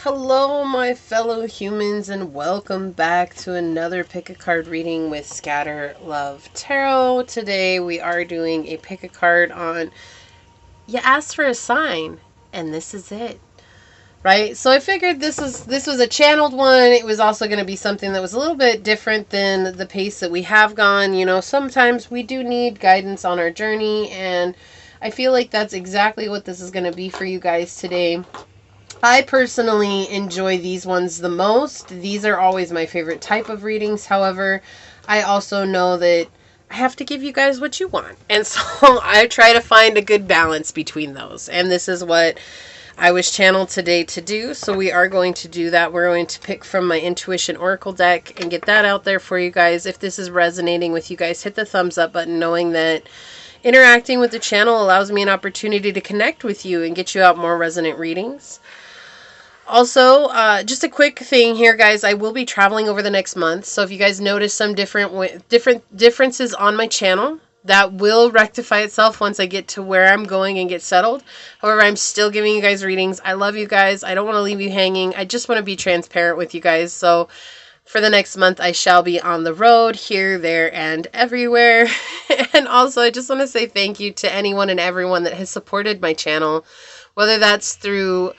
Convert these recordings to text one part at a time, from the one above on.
Hello, my fellow humans, and welcome back to another pick a card reading with Scatter Love Tarot. Today we are doing a pick a card on you asked for a sign, and this is it. Right? So I figured this was a channeled one. It was also going to be something that was a little bit different than the pace that we have gone. You know, sometimes we do need guidance on our journey, and I feel like that's exactly what this is going to be for you guys today. I personally enjoy these ones the most. These are always my favorite type of readings. However, I also know that I have to give you guys what you want. And so I try to find a good balance between those. And this is what I was channeled today to do. So we are going to do that. We're going to pick from my Intuition Oracle deck and get that out there for you guys. If this is resonating with you guys, hit the thumbs up button, knowing that interacting with the channel allows me an opportunity to connect with you and get you out more resonant readings. Also, just a quick thing here, guys. I will be traveling over the next month, so if you guys notice some different differences on my channel, that will rectify itself once I get to where I'm going and get settled. However, I'm still giving you guys readings. I love you guys. I don't want to leave you hanging. I just want to be transparent with you guys. So for the next month, I shall be on the road, here, there, and everywhere. And also, I just want to say thank you to anyone and everyone that has supported my channel, whether that's through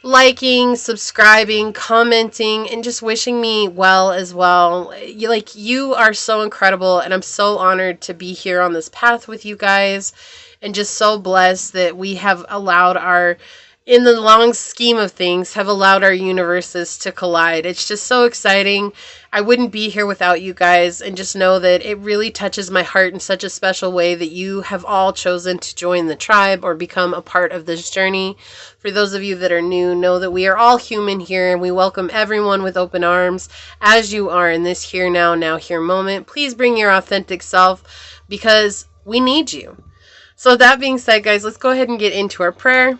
liking, subscribing, commenting, and just wishing me well as well. You are so incredible, and I'm so honored to be here on this path with you guys, and just so blessed that we have allowed in the long scheme of things, have allowed our universes to collide. It's just so exciting. I wouldn't be here without you guys, and just know that it really touches my heart in such a special way that you have all chosen to join the tribe or become a part of this journey. For those of you that are new, know that we are all human here, and we welcome everyone with open arms as you are in this here now, now here moment. Please bring your authentic self, because we need you. So that being said, guys, let's go ahead and get into our prayer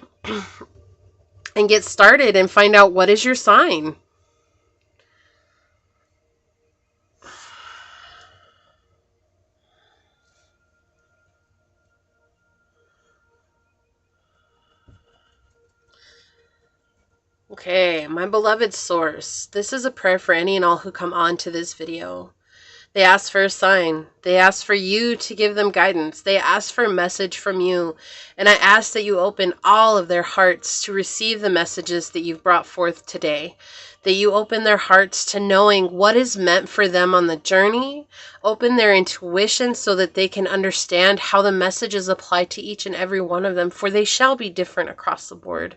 and get started and find out what is your sign. Okay, my beloved source, this is a prayer for any and all who come on to this video. They ask for a sign. They ask for you to give them guidance. They ask for a message from you. And I ask that you open all of their hearts to receive the messages that you've brought forth today. That you open their hearts to knowing what is meant for them on the journey. Open their intuition so that they can understand how the messages apply to each and every one of them, for they shall be different across the board.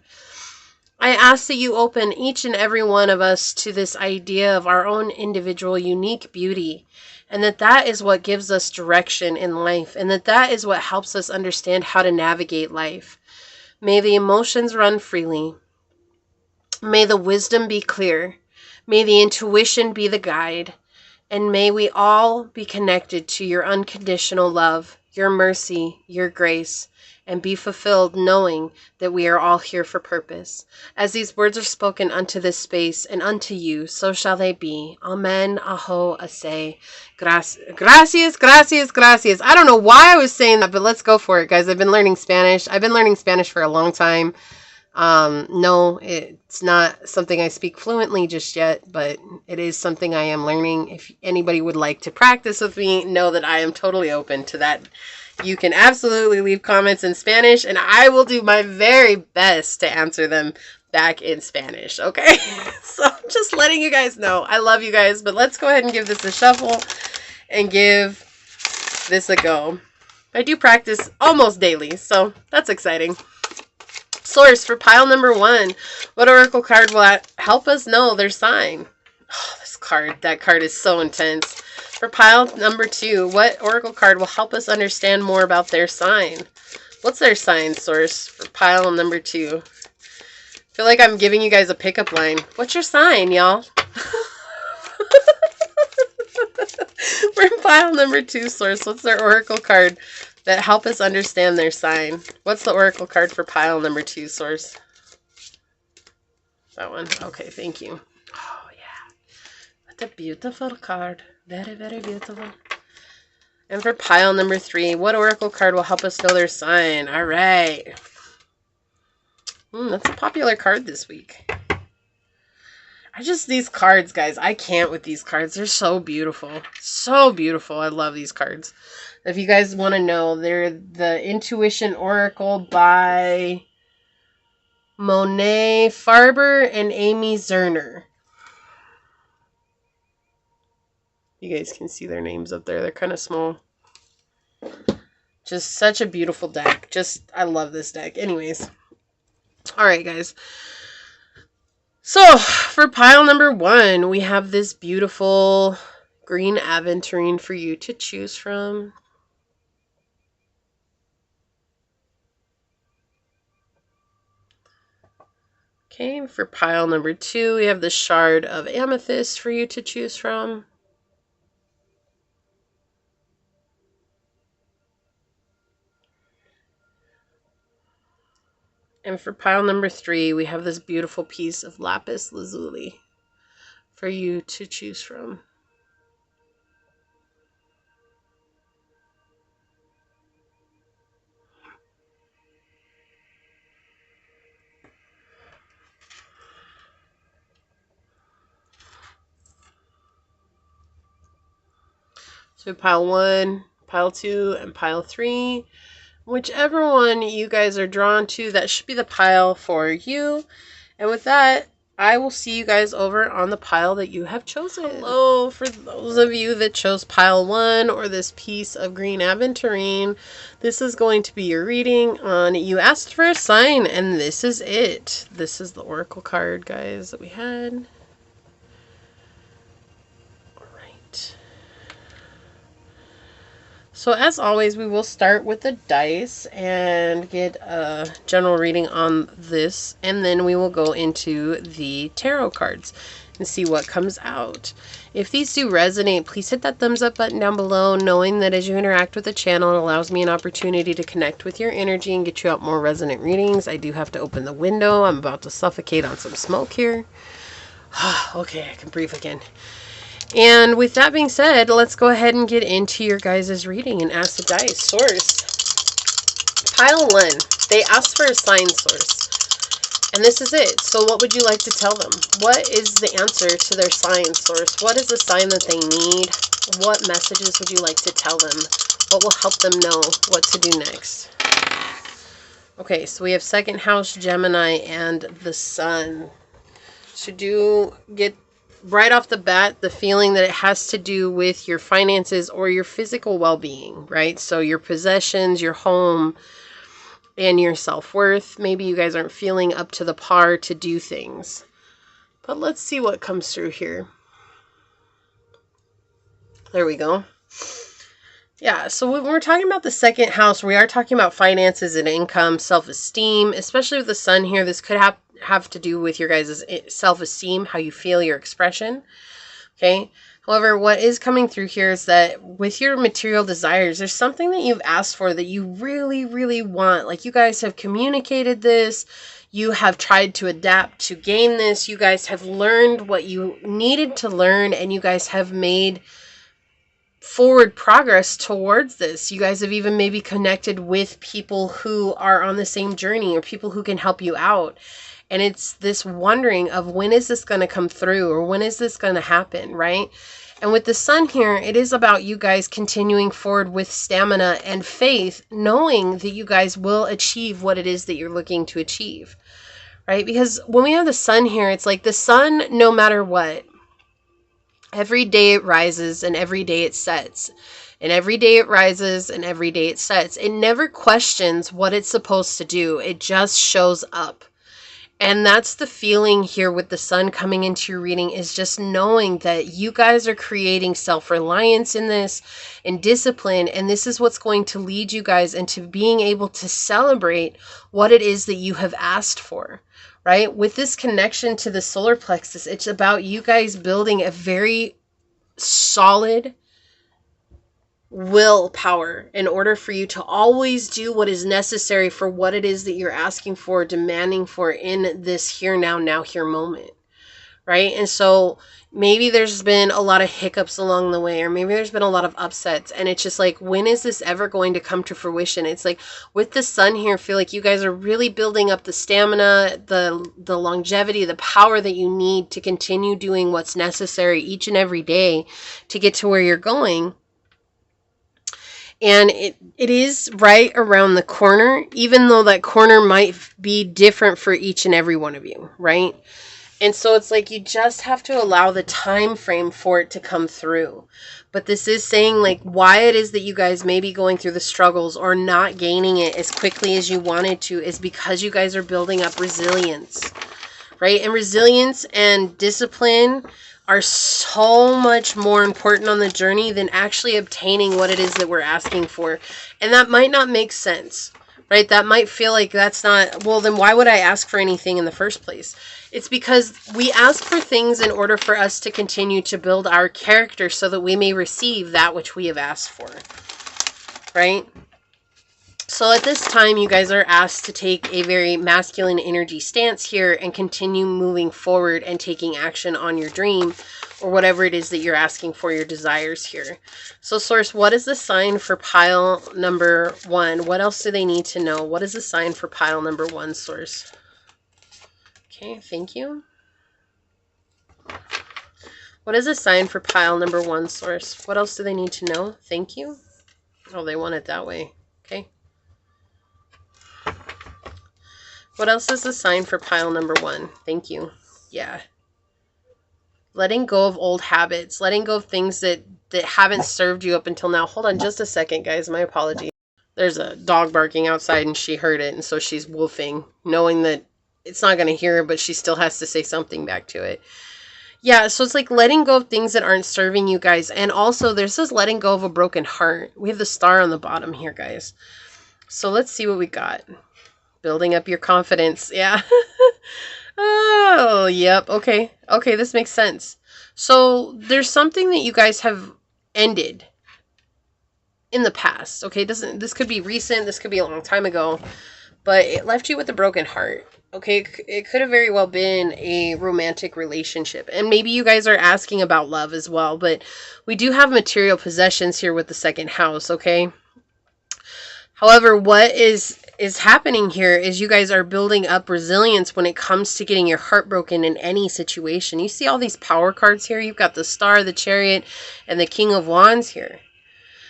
I ask that you open each and every one of us to this idea of our own individual unique beauty, and that is what gives us direction in life, and that is what helps us understand how to navigate life. May the emotions run freely. May the wisdom be clear. May the intuition be the guide. And may we all be connected to your unconditional love, your mercy, your grace, and be fulfilled knowing that we are all here for purpose. As these words are spoken unto this space and unto you, so shall they be. Amen, aho, ase. Gracias, gracias, gracias. I don't know why I was saying that, but let's go for it, guys. I've been learning Spanish. I've been learning Spanish for a long time. No, it's not something I speak fluently just yet, but it is something I am learning. If anybody would like to practice with me, know that I am totally open to that. You can absolutely leave comments in Spanish, and I will do my very best to answer them back in Spanish, okay? So just letting you guys know. I love you guys, but let's go ahead and give this a shuffle and give this a go. I do practice almost daily, so that's exciting. Source, for pile number 1, what oracle card will help us know their sign? Oh, that card is so intense. For pile number 2, what oracle card will help us understand more about their sign? What's their sign, source, for pile number 2? I feel like I'm giving you guys a pickup line. What's your sign, y'all? For pile number 2, source, what's their oracle card that help us understand their sign? What's the oracle card for pile number 2, source? That one? Okay, thank you. Oh, yeah. What a beautiful card. Very, very beautiful. And for pile number 3, what oracle card will help us know their sign? All right. That's a popular card this week. These cards, guys, I can't with these cards. They're so beautiful. So beautiful. I love these cards. If you guys want to know, they're the Intuition Oracle by Monet Farber and Amy Zerner. You guys can see their names up there. They're kind of small. Just such a beautiful deck. I love this deck. Anyways. Alright, guys. So, for pile number 1, we have this beautiful green aventurine for you to choose from. Okay, for pile number 2, we have the shard of amethyst for you to choose from. And for pile number 3, we have this beautiful piece of lapis lazuli for you to choose from. So pile 1, pile 2, and pile 3. Whichever one you guys are drawn to, that should be the pile for you. And with that, I will see you guys over on the pile that you have chosen. Hello, for those of you that chose pile 1 or this piece of green aventurine, this is going to be your reading on you asked for a sign, and this is it. This is the oracle card, guys, that we had. Alright. So as always, we will start with the dice and get a general reading on this, and then we will go into the tarot cards and see what comes out. If these do resonate, please hit that thumbs up button down below, knowing that as you interact with the channel, it allows me an opportunity to connect with your energy and get you out more resonant readings. I do have to open the window. I'm about to suffocate on some smoke here. Okay, I can breathe again. And with that being said, let's go ahead and get into your guys' reading and ask the dice. Source. Pile 1. They asked for a sign, source. And this is it. So what would you like to tell them? What is the answer to their sign, source? What is the sign that they need? What messages would you like to tell them? What will help them know what to do next? Okay, so we have second house, Gemini, and the sun. Should you get right off the bat the feeling that it has to do with your finances or your physical well-being, right? So your possessions, your home, and your self-worth. Maybe you guys aren't feeling up to the par to do things. But let's see what comes through here. There we go. Yeah, so when we're talking about the second house, we are talking about finances and income, self-esteem, especially with the sun here. This could have to do with your guys' self-esteem, how you feel, your expression. Okay. However, what is coming through here is that with your material desires, there's something that you've asked for that you really, really want. Like, you guys have communicated this. You have tried to adapt to gain this. You guys have learned what you needed to learn, and you guys have made forward progress towards this. You guys have even maybe connected with people who are on the same journey or people who can help you out. And it's this wondering of, when is this going to come through, or when is this going to happen, right? And with the sun here, it is about you guys continuing forward with stamina and faith, knowing that you guys will achieve what it is that you're looking to achieve, right? Because when we have the sun here, it's like the sun, no matter what, every day it rises and every day it sets. And every day it rises and every day it sets. It never questions what it's supposed to do. It just shows up. And that's the feeling here with the sun coming into your reading, is just knowing that you guys are creating self-reliance in this and discipline. And this is what's going to lead you guys into being able to celebrate what it is that you have asked for, right? With this connection to the solar plexus, it's about you guys building a very solid willpower in order for you to always do what is necessary for what it is that you're asking for, demanding for in this here, now, here moment, right? And so maybe there's been a lot of hiccups along the way, or maybe there's been a lot of upsets, and it's just like, when is this ever going to come to fruition? It's like with the sun here, I feel like you guys are really building up the stamina, the longevity, the power that you need to continue doing what's necessary each and every day to get to where you're going. And it is right around the corner, even though that corner might be different for each and every one of you, right? And so it's like you just have to allow the time frame for it to come through. But this is saying like why it is that you guys may be going through the struggles or not gaining it as quickly as you wanted to is because you guys are building up resilience, right? And resilience and discipline are so much more important on the journey than actually obtaining what it is that we're asking for. And that might not make sense, right? That might feel like that's not, well, then why would I ask for anything in the first place? It's because we ask for things in order for us to continue to build our character so that we may receive that which we have asked for, right? So at this time, you guys are asked to take a very masculine energy stance here and continue moving forward and taking action on your dream or whatever it is that you're asking for, your desires here. So Source, what is the sign for pile number 1? What else do they need to know? What is the sign for pile number 1, Source? Okay, thank you. What is the sign for pile number 1, Source? What else do they need to know? Thank you. Oh, they want it that way. Okay. What else is the sign for pile number 1? Thank you. Yeah. Letting go of old habits. Letting go of things that haven't served you up until now. Hold on just a second, guys. My apologies. There's a dog barking outside and she heard it. And so she's woofing, knowing that it's not going to hear her, but she still has to say something back to it. Yeah, so it's like letting go of things that aren't serving you guys. And also there's this letting go of a broken heart. We have the star on the bottom here, guys. So let's see what we got. Building up your confidence. Yeah. Oh, yep. Okay. Okay, this makes sense. So there's something that you guys have ended in the past. Okay, this could be recent. This could be a long time ago. But it left you with a broken heart. Okay, it could have very well been a romantic relationship. And maybe you guys are asking about love as well. But we do have material possessions here with the second house, okay? However, what is happening here is you guys are building up resilience when it comes to getting your heart broken in any situation. You see all these power cards here? You've got the Star, the Chariot, and the King of Wands here.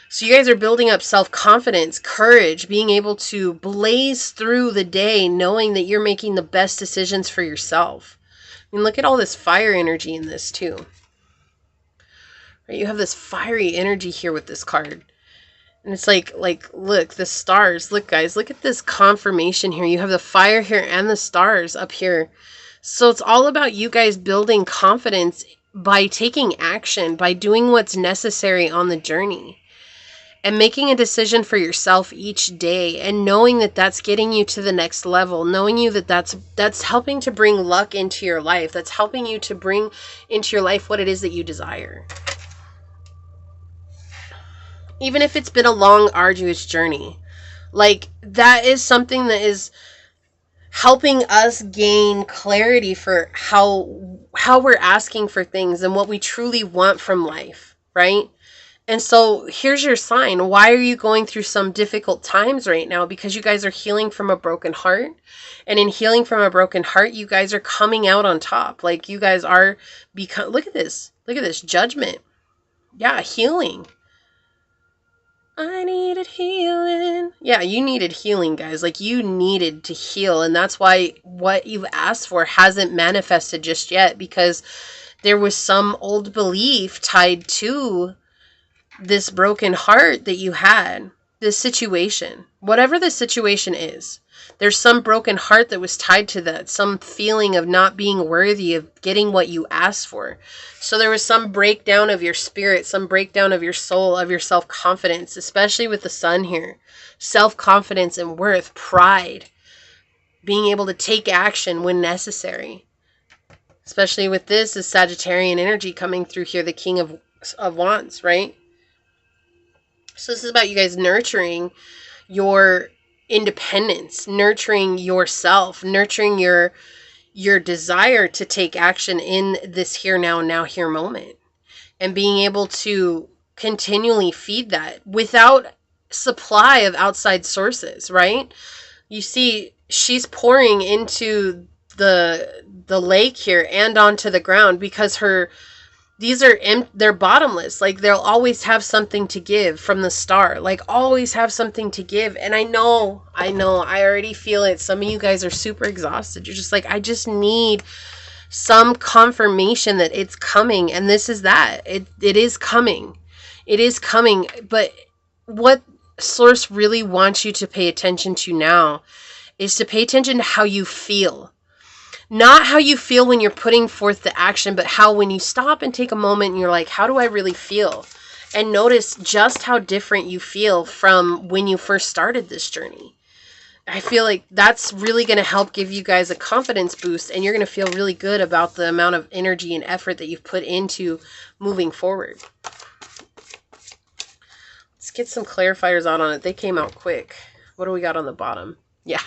So you guys are building up self-confidence, courage, being able to blaze through the day knowing that you're making the best decisions for yourself. I mean, look at all this fire energy in this too. Right? You have this fiery energy here with this card. And it's like, look, the stars. Look, guys, look at this confirmation here. You have the fire here and the stars up here. So it's all about you guys building confidence by taking action, by doing what's necessary on the journey. And making a decision for yourself each day and knowing that that's getting you to the next level, knowing you that that's helping to bring luck into your life. That's helping you to bring into your life what it is that you desire. Even if it's been a long, arduous journey. Like, that is something that is helping us gain clarity for how we're asking for things and what we truly want from life, right? And so here's your sign. Why are you going through some difficult times right now? Because you guys are healing from a broken heart. And in healing from a broken heart, you guys are coming out on top. Like, you guys are look at this. Look at this. Judgment. Yeah, healing. I needed healing. Yeah, you needed healing, guys. Like, you needed to heal. And that's why what you've asked for hasn't manifested just yet. Because there was some old belief tied to this broken heart that you had, this situation, whatever the situation is, there's some broken heart that was tied to that, some feeling of not being worthy of getting what you asked for. So there was some breakdown of your spirit, some breakdown of your soul, of your self-confidence, especially with the sun here. Self-confidence and worth, pride, being able to take action when necessary. Especially with this Sagittarian energy coming through here, the King of Wands, right? So this is about you guys nurturing your independence, nurturing yourself, nurturing your your desire to take action in this here, now, here moment, and being able to continually feed that without supply of outside sources, right? You see, she's pouring into the lake here and onto the ground because they're bottomless. Like, they'll always have something to give from the star, like always have something to give. And I know, I already feel it. Some of you guys are super exhausted. You're just like, I just need some confirmation that it's coming. And this is that. It is coming. It is coming. But what Source really wants you to pay attention to now is to pay attention to how you feel. Not how you feel when you're putting forth the action, but how when you stop and take a moment and you're like, how do I really feel? And notice just how different you feel from when you first started this journey. I feel like that's really going to help give you guys a confidence boost, and you're going to feel really good about the amount of energy and effort that you've put into moving forward. Let's get some clarifiers out on it. They came out quick. What do we got on the bottom? Yeah,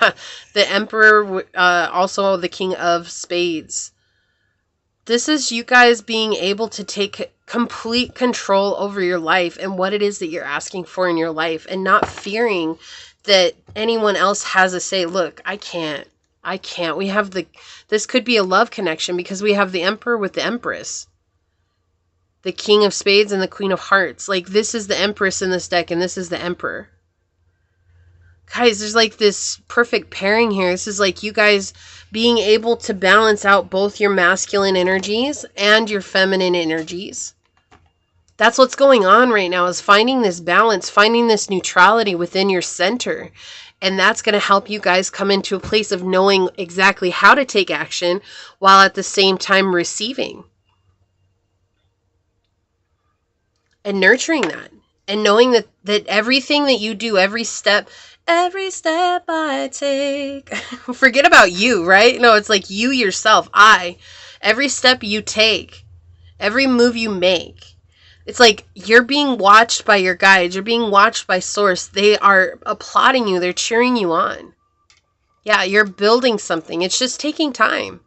the Emperor, also the King of Spades. This is you guys being able to take complete control over your life and what it is that you're asking for in your life, and not fearing that anyone else has a say. Look, I can't. We have this could be a love connection because we have the Emperor with the Empress. The King of Spades and the Queen of Hearts. Like, this is the Empress in this deck and this is the Emperor. Guys, there's like this perfect pairing here. This is like you guys being able to balance out both your masculine energies and your feminine energies. That's what's going on right now, is finding this balance, finding this neutrality within your center. And that's going to help you guys come into a place of knowing exactly how to take action while at the same time receiving. And nurturing that. And knowing that everything that you do, every step I take, forget about you, right? No, it's like you yourself, every step you take, every move you make, it's like you're being watched by your guides, you're being watched by Source. They are applauding you, they're cheering you on. Yeah, you're building something. It's just taking time.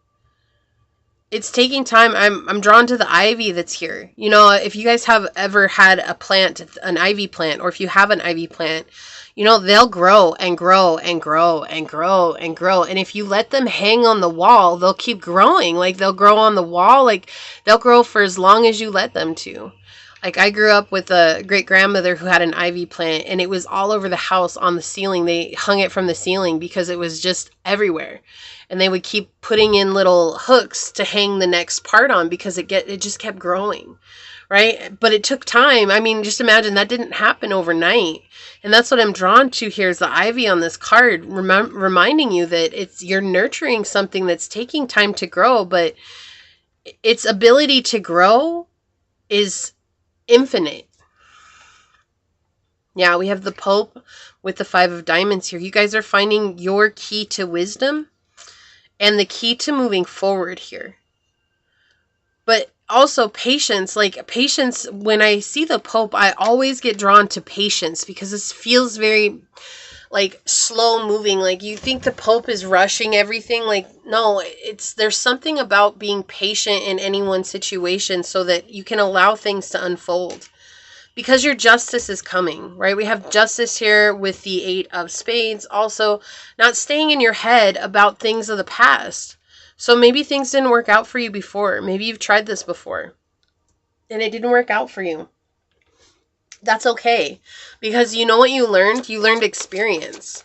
It's taking time. I'm drawn to the ivy that's here. You know, if you guys have ever had a plant, an ivy plant, or if you have an ivy plant, you know, they'll grow and grow and grow and grow and grow. And if you let them hang on the wall, they'll keep growing. Like, they'll grow on the wall. Like, they'll grow for as long as you let them to. Like, I grew up with a great-grandmother who had an ivy plant, and it was all over the house on the ceiling. They hung it from the ceiling because it was just everywhere. And they would keep putting in little hooks to hang the next part on because it just kept growing, right? But it took time. I mean, just imagine that didn't happen overnight. And that's what I'm drawn to here, is the ivy on this card, reminding you that you're nurturing something that's taking time to grow, but its ability to grow is infinite. Yeah, we have the Pope with the 5 of Diamonds here. You guys are finding your key to wisdom and the key to moving forward here. But also patience. Like, patience, when I see the Pope, I always get drawn to patience because this feels very like slow moving. Like, you think the Pope is rushing everything. Like, no, there's something about being patient in any one situation so that you can allow things to unfold. Because your justice is coming, right? We have justice here with the 8 of Spades. Also, not staying in your head about things of the past. So maybe things didn't work out for you before. Maybe you've tried this before and it didn't work out for you. That's okay. Because you know what you learned? You learned experience.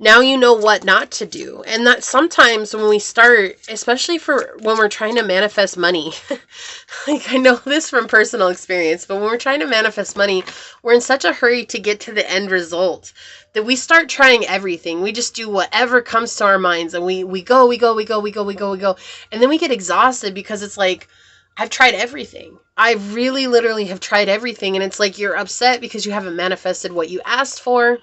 Now you know what not to do. And that sometimes when we start, especially for when we're trying to manifest money, like, I know this from personal experience, but when we're trying to manifest money, we're in such a hurry to get to the end result that we start trying everything. We just do whatever comes to our minds, and we go. And then we get exhausted because it's like, I've tried everything. I really literally have tried everything. And it's like, you're upset because you haven't manifested what you asked for.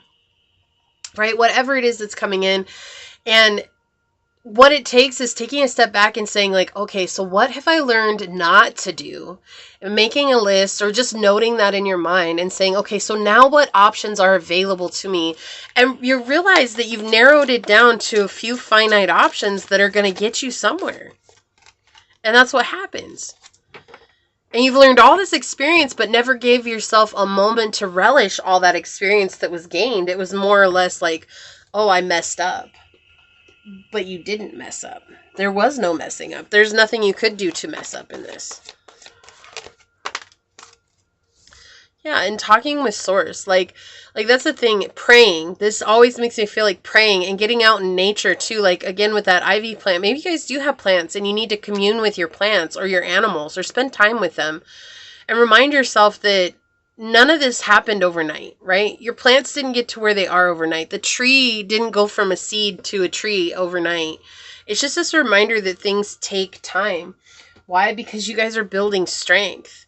Right? Whatever it is that's coming in. And what it takes is taking a step back and saying like, okay, so what have I learned not to do? And making a list or just noting that in your mind and saying, okay, so now what options are available to me? And you realize that you've narrowed it down to a few finite options that are going to get you somewhere. And that's what happens. And you've learned all this experience, but never gave yourself a moment to relish all that experience that was gained. It was more or less like, oh, I messed up. But you didn't mess up. There was no messing up. There's nothing you could do to mess up in this. Yeah, and talking with Source, like that's the thing, praying. This always makes me feel like praying and getting out in nature too. Like, again, with that ivy plant, maybe you guys do have plants and you need to commune with your plants or your animals or spend time with them and remind yourself that none of this happened overnight, right? Your plants didn't get to where they are overnight. The tree didn't go from a seed to a tree overnight. It's just this reminder that things take time. Why? Because you guys are building strength.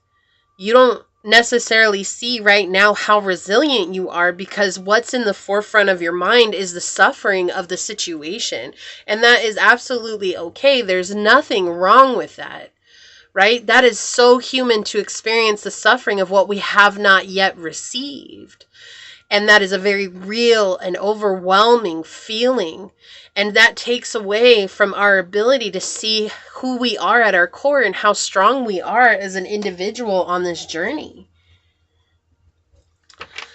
You don't necessarily see right now how resilient you are because what's in the forefront of your mind is the suffering of the situation. And that is absolutely okay. There's nothing wrong with that. Right? That is so human to experience the suffering of what we have not yet received. And that is a very real and overwhelming feeling. And that takes away from our ability to see who we are at our core and how strong we are as an individual on this journey.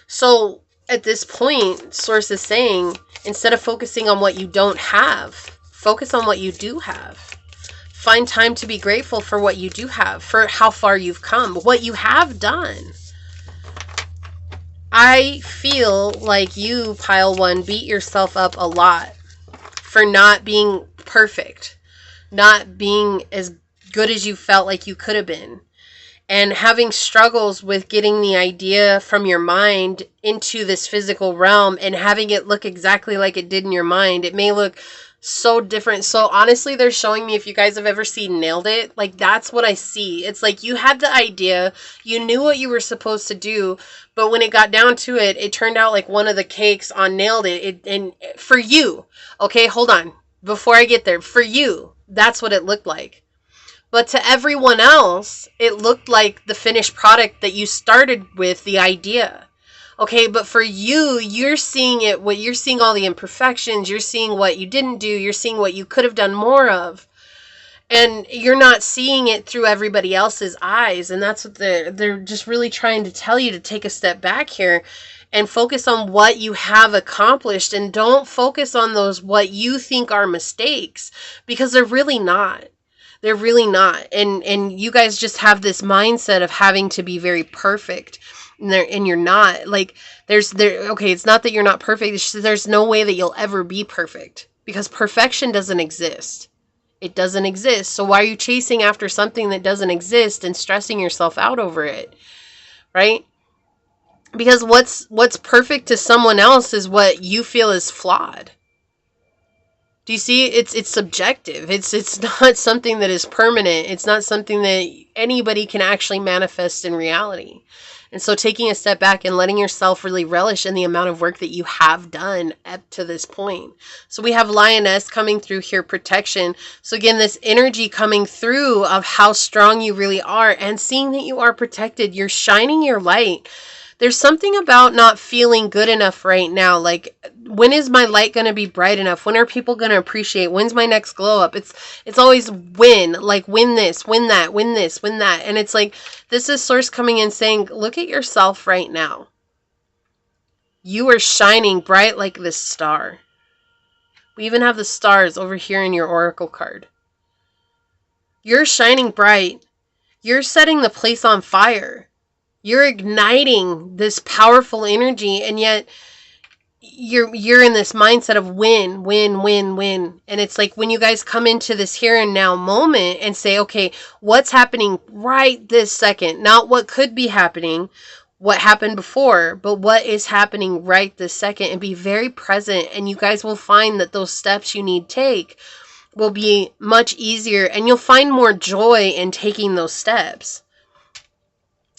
So at this point, Source is saying, instead of focusing on what you don't have, focus on what you do have. Find time to be grateful for what you do have, for how far you've come, what you have done. I feel like you, pile one, beat yourself up a lot for not being perfect, not being as good as you felt like you could have been, and having struggles with getting the idea from your mind into this physical realm and having it look exactly like it did in your mind. It may look so different. So honestly, they're showing me, if you guys have ever seen Nailed It, like that's what I see. It's like you had the idea, you knew what you were supposed to do, but when it got down to it, it turned out like one of the cakes on Nailed It. And for you, okay, hold on, before I get there, for you, that's what it looked like. But to everyone else, it looked like the finished product that you started with, the idea. Okay, but for you, you're seeing it, you're seeing all the imperfections, you're seeing what you didn't do, you're seeing what you could have done more of. And you're not seeing it through everybody else's eyes. And that's what they're just really trying to tell you, to take a step back here and focus on what you have accomplished, and don't focus on those what you think are mistakes, because they're really not. They're really not. And you guys just have this mindset of having to be very perfect. And you're not. Like, okay, it's not that you're not perfect. It's just there's no way that you'll ever be perfect, because perfection doesn't exist. It doesn't exist. So why are you chasing after something that doesn't exist and stressing yourself out over it? Right? Because what's perfect to someone else is what you feel is flawed. Do you see? It's subjective. It's not something that is permanent. It's not something that anybody can actually manifest in reality. And so taking a step back and letting yourself really relish in the amount of work that you have done up to this point. So we have Lioness coming through here, protection. So again, this energy coming through of how strong you really are and seeing that you are protected. You're shining your light. There's something about not feeling good enough right now. Like, when is my light going to be bright enough? When are people going to appreciate? When's my next glow up? It's always win. Like, win this, win that, win this, win that. And it's like, this is Source coming in saying, look at yourself right now. You are shining bright like this star. We even have the stars over here in your oracle card. You're shining bright. You're setting the place on fire. You're igniting this powerful energy, and yet you're in this mindset of win, win, win, win. And it's like when you guys come into this here and now moment and say, okay, what's happening right this second? Not what could be happening, what happened before, but what is happening right this second, and be very present. And you guys will find that those steps you need to take will be much easier, and you'll find more joy in taking those steps.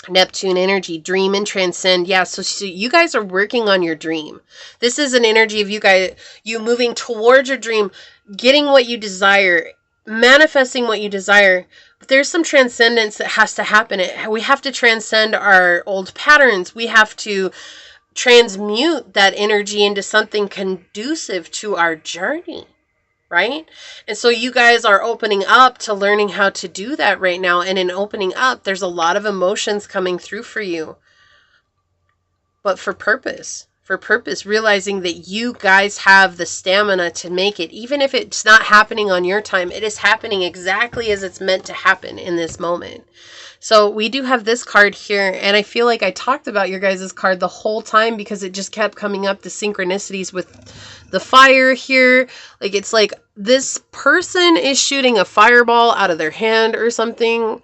Neptune energy, dream and transcend. Yeah, so you guys are working on your dream. This is an energy of you moving towards your dream, getting what you desire, manifesting what you desire. But there's some transcendence that has to happen. We have to transcend our old patterns. We have to transmute that energy into something conducive to our journey. Right? And so you guys are opening up to learning how to do that right now. And in opening up, there's a lot of emotions coming through for you. But for purpose, realizing that you guys have the stamina to make it. Even if it's not happening on your time, it is happening exactly as it's meant to happen in this moment. So we do have this card here, and I feel like I talked about your guys' card the whole time because it just kept coming up, the synchronicities with the fire here. Like, it's like this person is shooting a fireball out of their hand or something.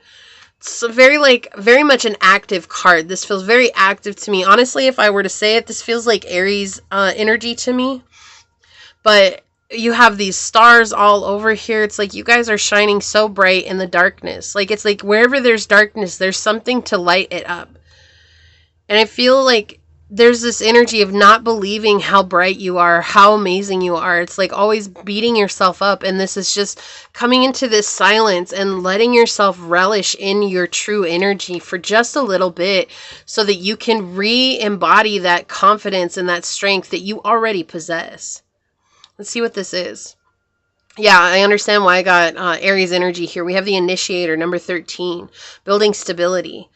It's very much an active card. This feels very active to me. Honestly, if I were to say it, this feels like Aries energy to me. But you have these stars all over here. It's like you guys are shining so bright in the darkness. Like, it's like wherever there's darkness, there's something to light it up. And I feel like there's this energy of not believing how bright you are, how amazing you are. It's like always beating yourself up. And this is just coming into this silence and letting yourself relish in your true energy for just a little bit so that you can re-embody that confidence and that strength that you already possess. Let's see what this is. Yeah, I understand why I got Aries energy here. We have the initiator, number 13, building stability.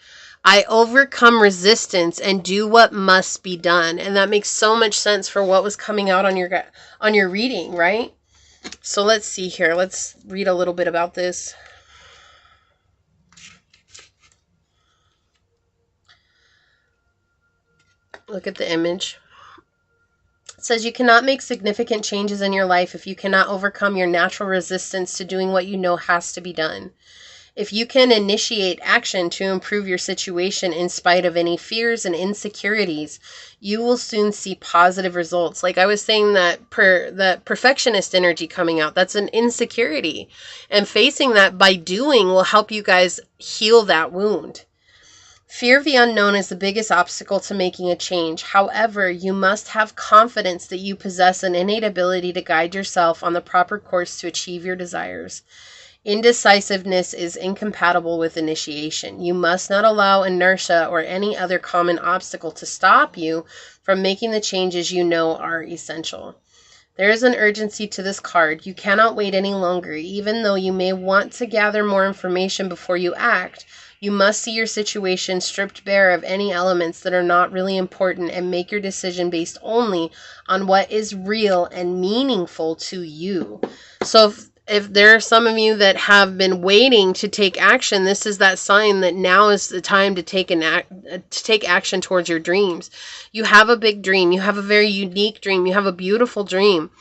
I overcome resistance and do what must be done. And that makes so much sense for what was coming out on your reading, right? So let's see here. Let's read a little bit about this. Look at the image. It says you cannot make significant changes in your life if you cannot overcome your natural resistance to doing what you know has to be done. If you can initiate action to improve your situation in spite of any fears and insecurities, you will soon see positive results. Like I was saying, that perfectionist energy coming out, that's an insecurity. And facing that by doing will help you guys heal that wound. Fear of the unknown is the biggest obstacle to making a change. However, you must have confidence that you possess an innate ability to guide yourself on the proper course to achieve your desires. Indecisiveness is incompatible with initiation. You must not allow inertia or any other common obstacle to stop you from making the changes you know are essential. There is an urgency to this card. You cannot wait any longer. Even though you may want to gather more information before you act, you must see your situation stripped bare of any elements that are not really important and make your decision based only on what is real and meaningful to you. So if there are some of you that have been waiting to take action, this is that sign that now is the time to take action towards your dreams. You have a big dream. You have a very unique dream. You have a beautiful dream.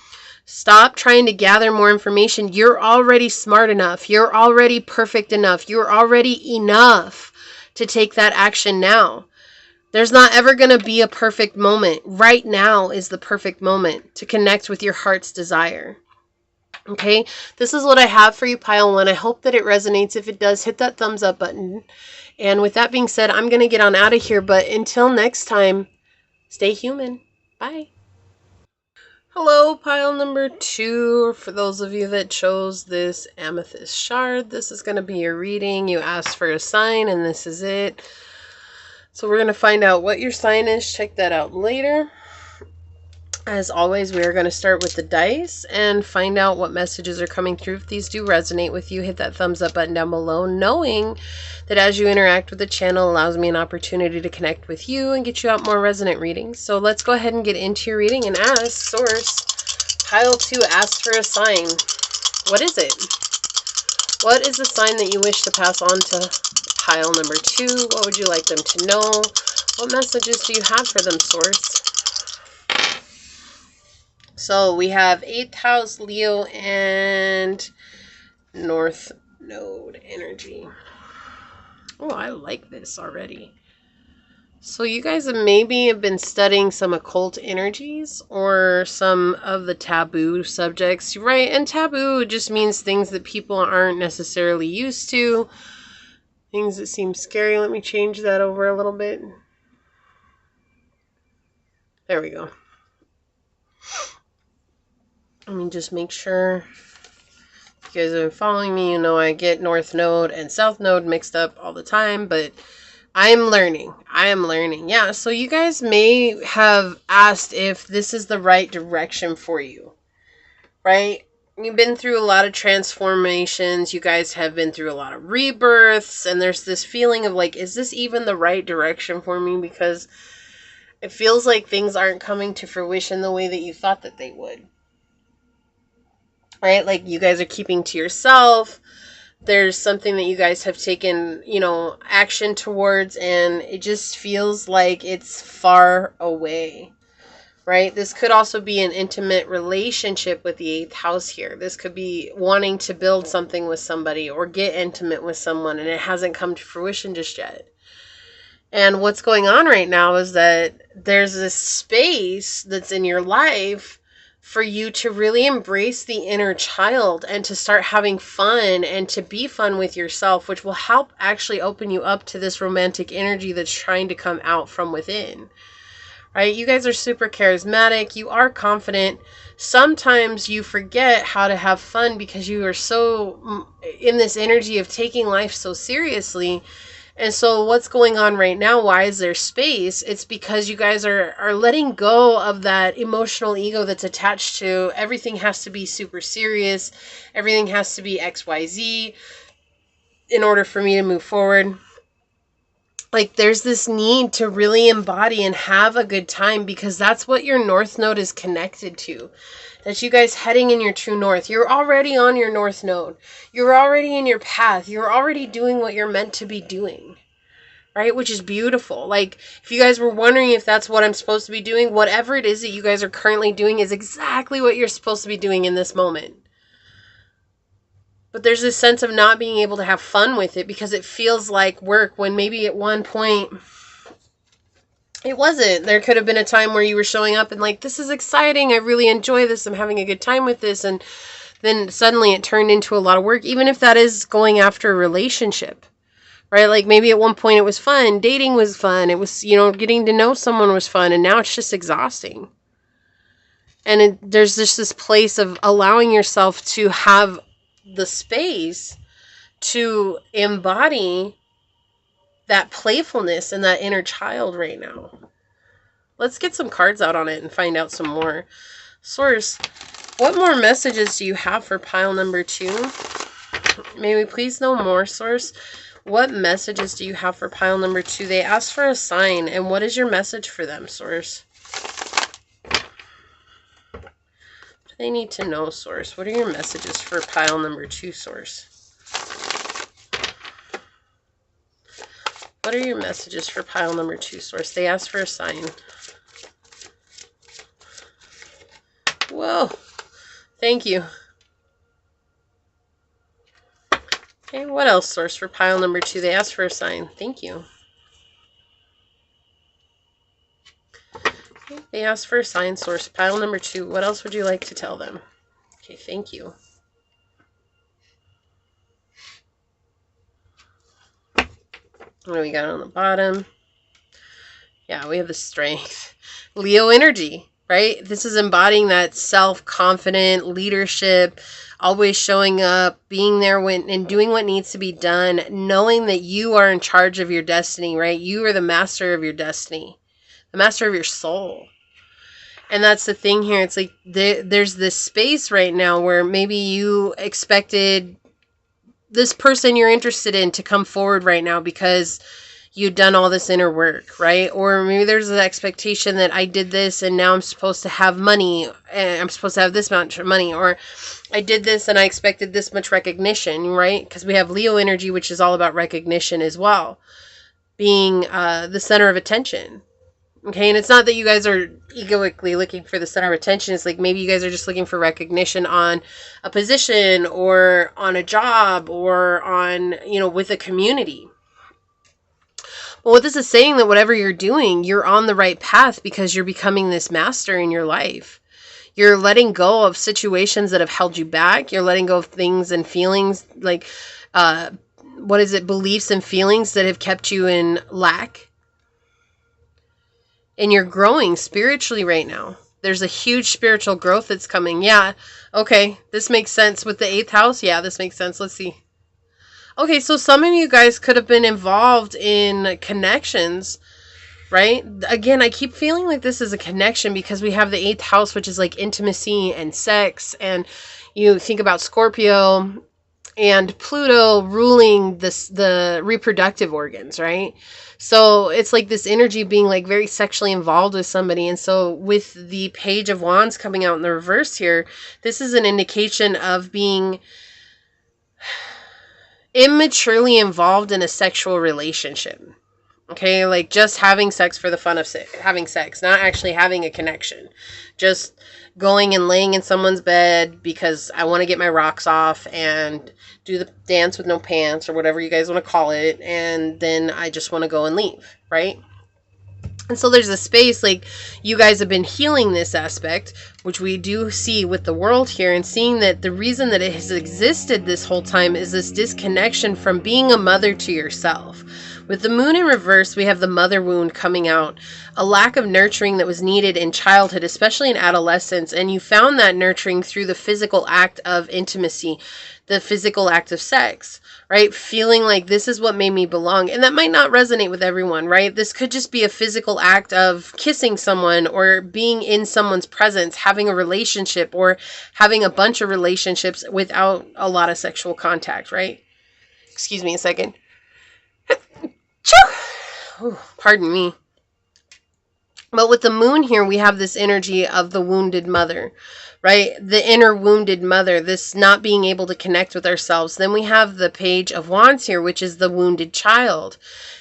Stop trying to gather more information. You're already smart enough. You're already perfect enough. You're already enough to take that action now. There's not ever going to be a perfect moment. Right now is the perfect moment to connect with your heart's desire. Okay, this is what I have for you, Pile 1. I hope that it resonates. If it does, hit that thumbs up button. And with that being said, I'm going to get on out of here. But until next time, stay human. Bye. Hello, pile number 2. For those of you that chose this amethyst shard, this is going to be your reading. You asked for a sign, and this is it. So we're going to find out what your sign is. Check that out later. As always, we are going to start with the dice and find out what messages are coming through. If these do resonate with you, hit that thumbs up button down below, knowing that as you interact with the channel, allows me an opportunity to connect with you and get you out more resonant readings. So let's go ahead and get into your reading and ask Source. Pile 2 asks for a sign. What is it? What is the sign that you wish to pass on to pile number 2? What would you like them to know? What messages do you have for them, Source? So we have 8th house, Leo, and North Node energy. Oh, I like this already. So you guys have maybe been studying some occult energies or some of the taboo subjects, right? And taboo just means things that people aren't necessarily used to. Things that seem scary. Let me change that over a little bit. There we go. Let me just make sure. If you guys have been following me, you know I get North Node and South Node mixed up all the time, but I am learning. Yeah, so you guys may have asked if this is the right direction for you, right? You've been through a lot of transformations. You guys have been through a lot of rebirths, and there's this feeling of like, is this even the right direction for me? Because it feels like things aren't coming to fruition the way that you thought that they would. Right? Like you guys are keeping to yourself. There's something that you guys have taken, action towards, and it just feels like it's far away. Right? This could also be an intimate relationship with the 8th house here. This could be wanting to build something with somebody or get intimate with someone, and it hasn't come to fruition just yet. And what's going on right now is that there's this space that's in your life for you to really embrace the inner child and to start having fun and to be fun with yourself, which will help actually open you up to this romantic energy that's trying to come out from within. Right? You guys are super charismatic. You are confident. Sometimes you forget how to have fun because you are so in this energy of taking life so seriously. And so what's going on right now? Why is there space? It's because you guys are letting go of that emotional ego that's attached to everything has to be super serious. Everything has to be XYZ in order for me to move forward. Like there's this need to really embody and have a good time because that's what your North Node is connected to. That you guys heading in your true north. You're already on your North Node. You're already in your path. You're already doing what you're meant to be doing. Right? Which is beautiful. Like if you guys were wondering if that's what I'm supposed to be doing, whatever it is that you guys are currently doing is exactly what you're supposed to be doing in this moment. But there's this sense of not being able to have fun with it because it feels like work when maybe at one point it wasn't. There could have been a time where you were showing up and like, this is exciting. I really enjoy this. I'm having a good time with this. And then suddenly it turned into a lot of work, even if that is going after a relationship, right? Like maybe at one point it was fun. Dating was fun. It was, getting to know someone was fun. And now it's just exhausting. And there's just this place of allowing yourself to have the space to embody that playfulness and that inner child right now. Let's get some cards out on it and find out some more. Source, what more messages do you have for pile number 2? May we please know more, Source? What messages do you have for pile number 2? They asked for a sign, and what is your message for them, Source? They need to know, Source. What are your messages for pile number 2, Source? What are your messages for pile number 2, Source? They asked for a sign. Whoa. Thank you. Okay, what else, Source, for pile number 2? They asked for a sign. Thank you. Okay, they asked for a sign, Source. Pile number 2. What else would you like to tell them? Okay, thank you. What do we got on the bottom? Yeah, we have the strength. Leo energy, right? This is embodying that self-confident leadership, always showing up, being there when and doing what needs to be done, knowing that you are in charge of your destiny, right? You are the master of your destiny, the master of your soul. And that's the thing here. It's like there's this space right now where maybe you expected this person you're interested in to come forward right now because you've done all this inner work, right? Or maybe there's an expectation that I did this and now I'm supposed to have money and I'm supposed to have this much money, or I did this and I expected this much recognition, right? Because we have Leo energy, which is all about recognition as well, being the center of attention. Okay, and it's not that you guys are egoically looking for the center of attention. It's like maybe you guys are just looking for recognition on a position or on a job or on, with a community. But what this is saying that whatever you're doing, you're on the right path because you're becoming this master in your life. You're letting go of situations that have held you back. You're letting go of things and feelings like what is it, beliefs and feelings that have kept you in lack. And you're growing spiritually right now. There's a huge spiritual growth that's coming. Yeah. Okay. This makes sense with the 8th house. Yeah, this makes sense. Let's see. Okay, so some of you guys could have been involved in connections, right? Again, I keep feeling like this is a connection because we have the 8th house, which is like intimacy and sex. And you think about Scorpio and Pluto ruling the reproductive organs, right? So it's like this energy being like very sexually involved with somebody. And so with the Page of Wands coming out in the reverse here, this is an indication of being immaturely involved in a sexual relationship. Okay, like just having sex for the fun of having sex, not actually having a connection. Just going and laying in someone's bed because I want to get my rocks off and do the dance with no pants or whatever you guys want to call it. And then I just want to go and leave, right? And so there's a space like you guys have been healing this aspect, which we do see with the world here, and seeing that the reason that it has existed this whole time is this disconnection from being a mother to yourself. With the moon in reverse, we have the mother wound coming out, a lack of nurturing that was needed in childhood, especially in adolescence. And you found that nurturing through the physical act of intimacy, the physical act of sex, right? Feeling like this is what made me belong. And that might not resonate with everyone, right? This could just be a physical act of kissing someone or being in someone's presence, having a relationship or having a bunch of relationships without a lot of sexual contact, right? Excuse me a second. Ooh, pardon me. But with the moon here, we have this energy of the wounded mother, right? The inner wounded mother, this not being able to connect with ourselves. Then we have the Page of Wands here, which is the wounded child.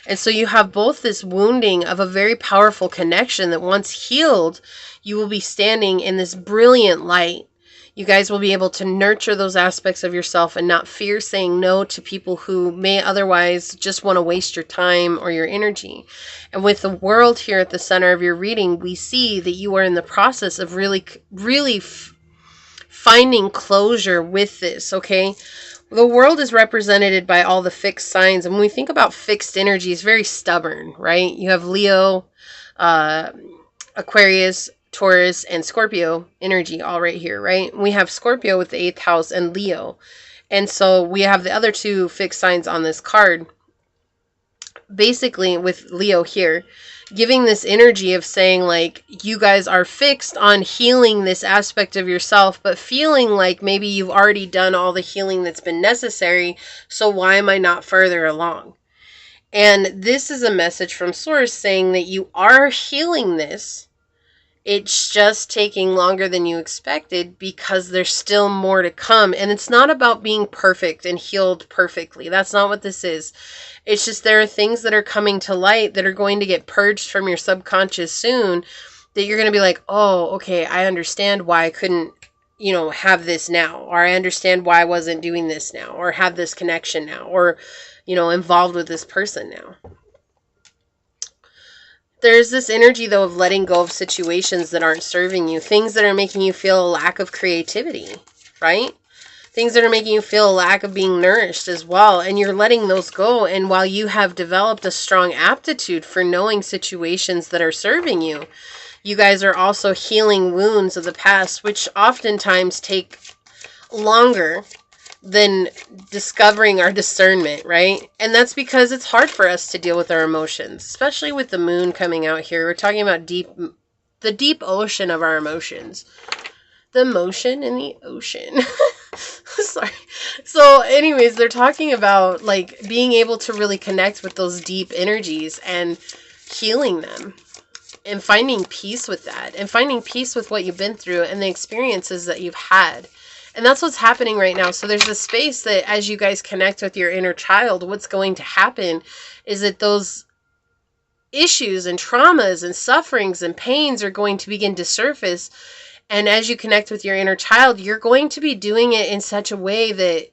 And so you have both this wounding of a very powerful connection that once healed, you will be standing in this brilliant light. You guys will be able to nurture those aspects of yourself and not fear saying no to people who may otherwise just want to waste your time or your energy. And with the world here at the center of your reading, we see that you are in the process of really finding closure with this, okay? The world is represented by all the fixed signs. And when we think about fixed energy, it's very stubborn, right? You have Leo, Aquarius, Taurus, and Scorpio energy all right here, right? We have Scorpio with the 8th house and Leo. And so we have the other two fixed signs on this card. Basically with Leo here, giving this energy of saying like, you guys are fixed on healing this aspect of yourself, but feeling like maybe you've already done all the healing that's been necessary. So why am I not further along? And this is a message from Source saying that you are healing this. It's just taking longer than you expected because there's still more to come. And it's not about being perfect and healed perfectly. That's not what this is. It's just there are things that are coming to light that are going to get purged from your subconscious soon that you're going to be like, oh, okay, I understand why I couldn't, have this now. Or I understand why I wasn't doing this now. Or have this connection now. Or, involved with this person now. There's this energy, though, of letting go of situations that aren't serving you. Things that are making you feel a lack of creativity, right? Things that are making you feel a lack of being nourished as well. And you're letting those go. And while you have developed a strong aptitude for knowing situations that are serving you, you guys are also healing wounds of the past, which oftentimes take longer than discovering our discernment, right? And that's because it's hard for us to deal with our emotions, especially with the moon coming out here. We're talking about the deep ocean of our emotions. The motion in the ocean. Sorry. So anyways, they're talking about like being able to really connect with those deep energies and healing them and finding peace with that and finding peace with what you've been through and the experiences that you've had. And that's what's happening right now. So there's a space that as you guys connect with your inner child, what's going to happen is that those issues and traumas and sufferings and pains are going to begin to surface. And as you connect with your inner child, you're going to be doing it in such a way that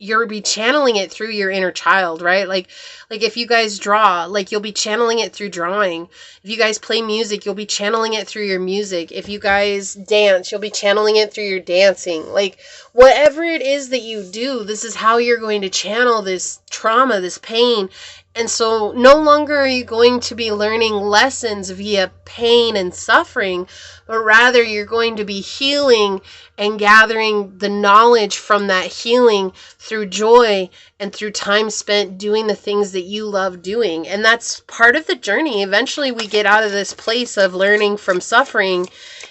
you'll be channeling it through your inner child, right? Like if you guys draw, like you'll be channeling it through drawing. If you guys play music, you'll be channeling it through your music. If you guys dance, you'll be channeling it through your dancing. Like Whatever it is that you do, this is how you're going to channel this trauma, this pain. And so no longer are you going to be learning lessons via pain and suffering, but rather you're going to be healing and gathering the knowledge from that healing through joy and through time spent doing the things that you love doing. And that's part of the journey. Eventually we get out of this place of learning from suffering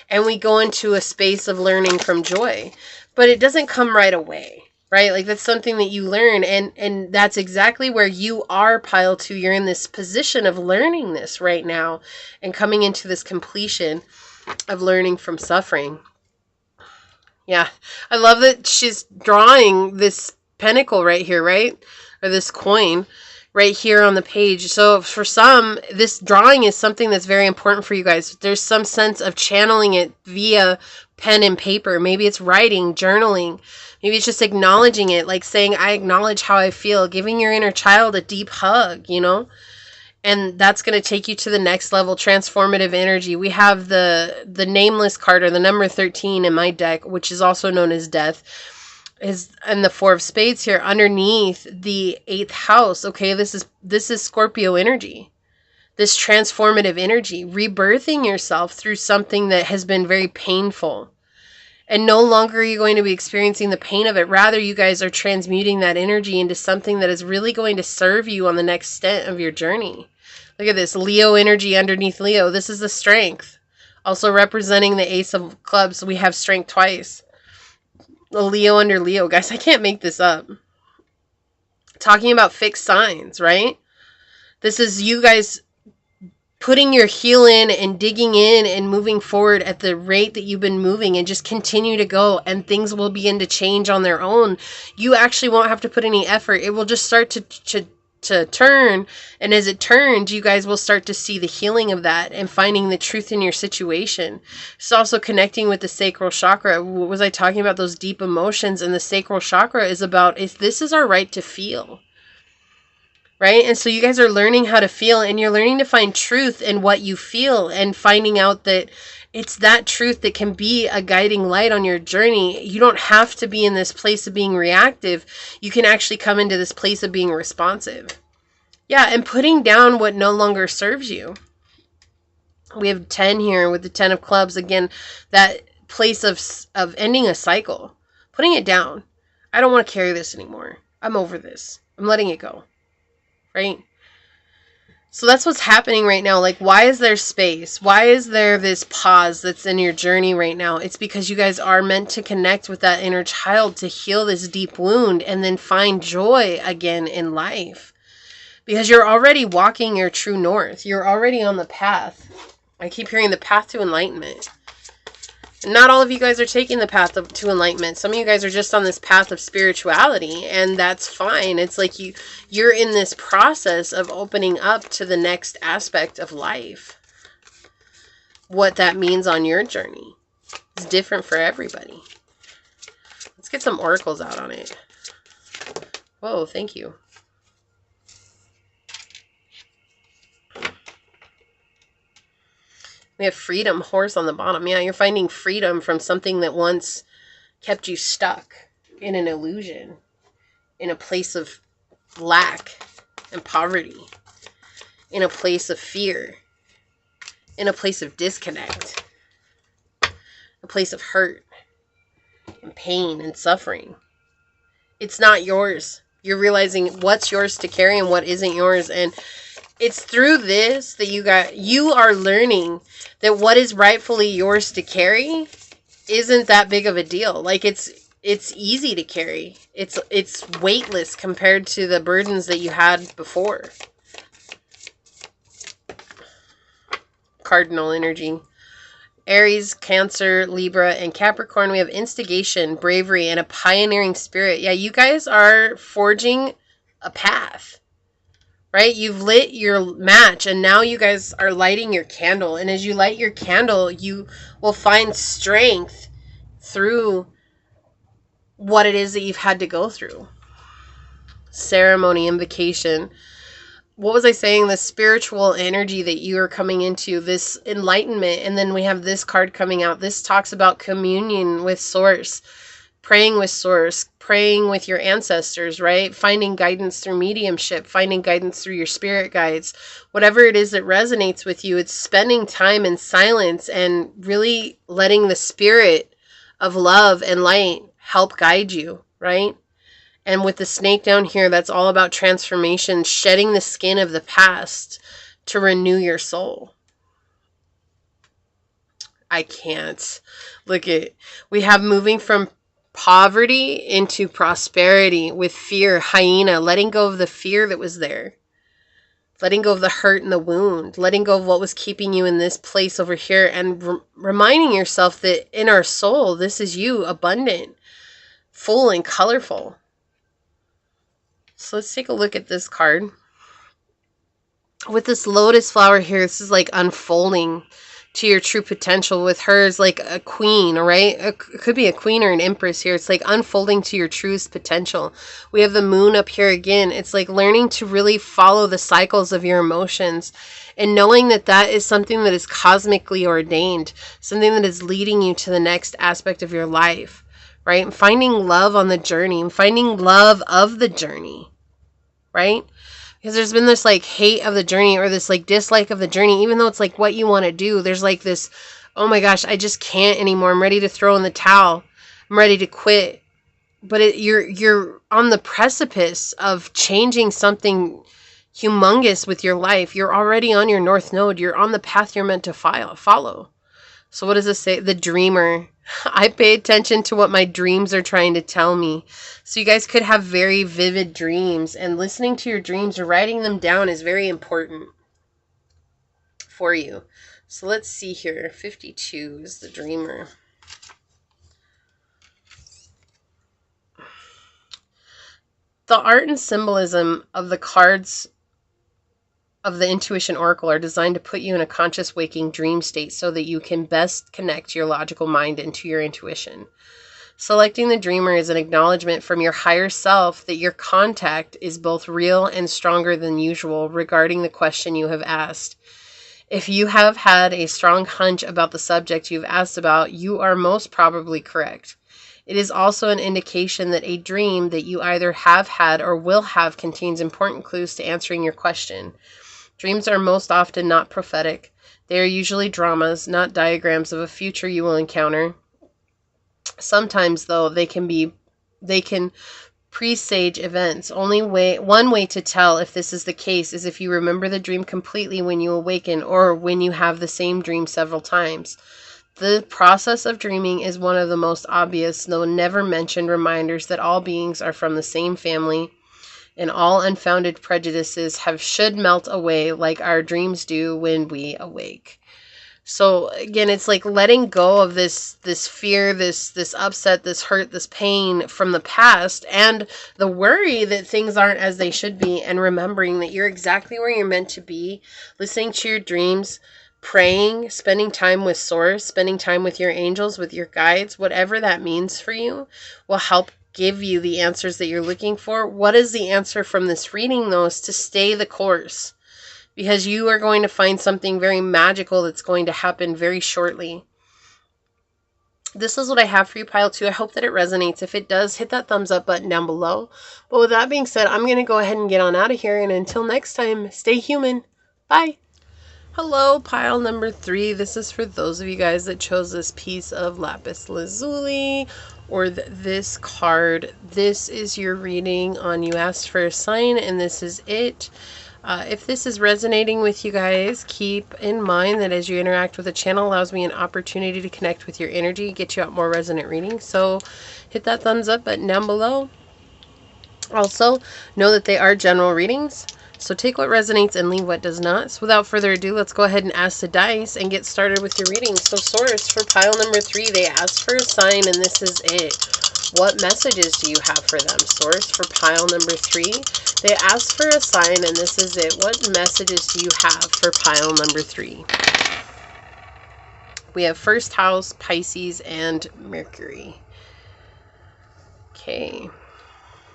and we go into a space of learning from joy. But it doesn't come right away, right? Like that's something that you learn, and that's exactly where you are, pile 2. You're in this position of learning this right now and coming into this completion of learning from suffering. Yeah, I love that she's drawing this pentacle right here, right? Or this coin right here on the page. So for some, this drawing is something that's very important for you guys. There's some sense of channeling it via pen and paper. Maybe it's writing, journaling. Maybe it's just acknowledging it, like saying, I acknowledge how I feel, giving your inner child a deep hug, you know? And that's going to take you to the next level, transformative energy. We have the nameless card, or the number 13 in my deck, which is also known as death, is in the 4 of spades here underneath the 8th house. Okay, this is Scorpio energy. This transformative energy, rebirthing yourself through something that has been very painful. And no longer are you going to be experiencing the pain of it. Rather, you guys are transmuting that energy into something that is really going to serve you on the next stint of your journey. Look at this, Leo energy underneath Leo. This is the strength. Also representing the Ace of Clubs, we have strength twice. The Leo under Leo. Guys, I can't make this up. Talking about fixed signs, right? This is you guys putting your heel in and digging in and moving forward at the rate that you've been moving, and just continue to go, and things will begin to change on their own. You actually won't have to put any effort. It will just start to turn, and as it turns, you guys will start to see the healing of that and finding the truth in your situation. It's also connecting with the sacral chakra. What was I talking about? Those deep emotions, and the sacral chakra is about, this is our right to feel. Right? And so you guys are learning how to feel, and you're learning to find truth in what you feel, and finding out that it's that truth that can be a guiding light on your journey. You don't have to be in this place of being reactive. You can actually come into this place of being responsive. Yeah, and putting down what no longer serves you. We have 10 here with the 10 of clubs. Again, that place of ending a cycle. Putting it down. I don't want to carry this anymore. I'm over this. I'm letting it go. Right? So that's what's happening right now. Like, why is there space? Why is there this pause that's in your journey right now? It's because you guys are meant to connect with that inner child, to heal this deep wound, and then find joy again in life. Because you're already walking your true north. You're already on the path. I keep hearing the path to enlightenment. Not all of you guys are taking the path to enlightenment. Some of you guys are just on this path of spirituality, and that's fine. It's like you're in this process of opening up to the next aspect of life. What that means on your journey is different for everybody. Let's get some oracles out on it. Whoa, thank you. We have freedom, horse on the bottom. Yeah, you're finding freedom from something that once kept you stuck in an illusion, in a place of lack and poverty, in a place of fear, in a place of disconnect, a place of hurt and pain and suffering. It's not yours. You're realizing what's yours to carry and what isn't yours. And it's through this that you are learning that what is rightfully yours to carry isn't that big of a deal. Like, it's easy to carry. It's weightless compared to the burdens that you had before. Cardinal energy. Aries, Cancer, Libra, and Capricorn. We have instigation, bravery, and a pioneering spirit. Yeah, you guys are forging a path. Right? You've lit your match, and now you guys are lighting your candle. And as you light your candle, you will find strength through what it is that you've had to go through. Ceremony, invocation. What was I saying? The spiritual energy that you are coming into, this enlightenment. And then we have this card coming out. This talks about communion with Source. praying with source, praying with your ancestors, right? Finding guidance through mediumship, finding guidance through your spirit guides. Whatever it is that resonates with you, it's spending time in silence and really letting the spirit of love and light help guide you, right? And with the snake down here, that's all about transformation, shedding the skin of the past to renew your soul. I can't. Look at, we have moving from poverty into prosperity with fear, hyena, letting go of the fear that was there. Letting go of the hurt and the wound. Letting go of what was keeping you in this place over here. And reminding yourself that in our soul, this is you, abundant, full and colorful. So let's take a look at this card. With this lotus flower here, this is like unfolding to your true potential. With hers, like a queen, right? It could be a queen or an empress here. It's like unfolding to your truest potential. We have the moon up here again. It's like learning to really follow the cycles of your emotions and knowing that that is something that is cosmically ordained, something that is leading you to the next aspect of your life, right? And finding love on the journey and finding love of the journey, right? Because there's been this like hate of the journey or this like dislike of the journey, even though it's like what you want to do. There's like this, oh my gosh, I just can't anymore. I'm ready to throw in the towel. I'm ready to quit. But you're on the precipice of changing something humongous with your life. You're already on your north node. You're on the path you're meant to follow. So what does this say? The dreamer. I pay attention to what my dreams are trying to tell me. So you guys could have very vivid dreams, and listening to your dreams or writing them down is very important for you. So let's see here. 52 is the dreamer. The art and symbolism of the cards of the Intuition Oracle are designed to put you in a conscious waking dream state so that you can best connect your logical mind into your intuition. Selecting the dreamer is an acknowledgement from your higher self that your contact is both real and stronger than usual regarding the question you have asked. If you have had a strong hunch about the subject you've asked about, you are most probably correct. It is also an indication that a dream that you either have had or will have contains important clues to answering your question. Dreams are most often not prophetic. They are usually dramas, not diagrams of a future you will encounter. Sometimes, though, they can presage events. One way to tell if this is the case is if you remember the dream completely when you awaken or when you have the same dream several times. The process of dreaming is one of the most obvious, though never mentioned, reminders that all beings are from the same family, and all unfounded prejudices should melt away like our dreams do when we awake. So again, it's like letting go of this fear, this upset, this hurt, this pain from the past, and the worry that things aren't as they should be, and remembering that you're exactly where you're meant to be, listening to your dreams, praying, spending time with Source, spending time with your angels, with your guides, whatever that means for you, will help give you the answers that you're looking for. What is the answer from this reading, though, is to stay the course, because you are going to find something very magical that's going to happen very shortly. This is what I have for you, Pile 2. I hope that it resonates. If it does, hit that thumbs up button down below. But with that being said, I'm going to go ahead and get on out of here. And until next time, stay human. Bye. Hello, pile number 3. This is for those of you guys that chose this piece of lapis lazuli or this card. This is your reading on You Asked for a Sign, and this is it. If this is resonating with you guys, keep in mind that as you interact with the channel, allows me an opportunity to connect with your energy, get you out more resonant readings. So hit that thumbs up button down below. Also, know that they are general readings. So take what resonates and leave what does not. So without further ado, let's go ahead and ask the dice and get started with your reading. So Source, for pile number 3, they asked for a sign, and this is it. What messages do you have for them? Source, for pile number 3, they asked for a sign, and this is it. What messages do you have for pile number 3? We have first house, Pisces, and Mercury. Okay.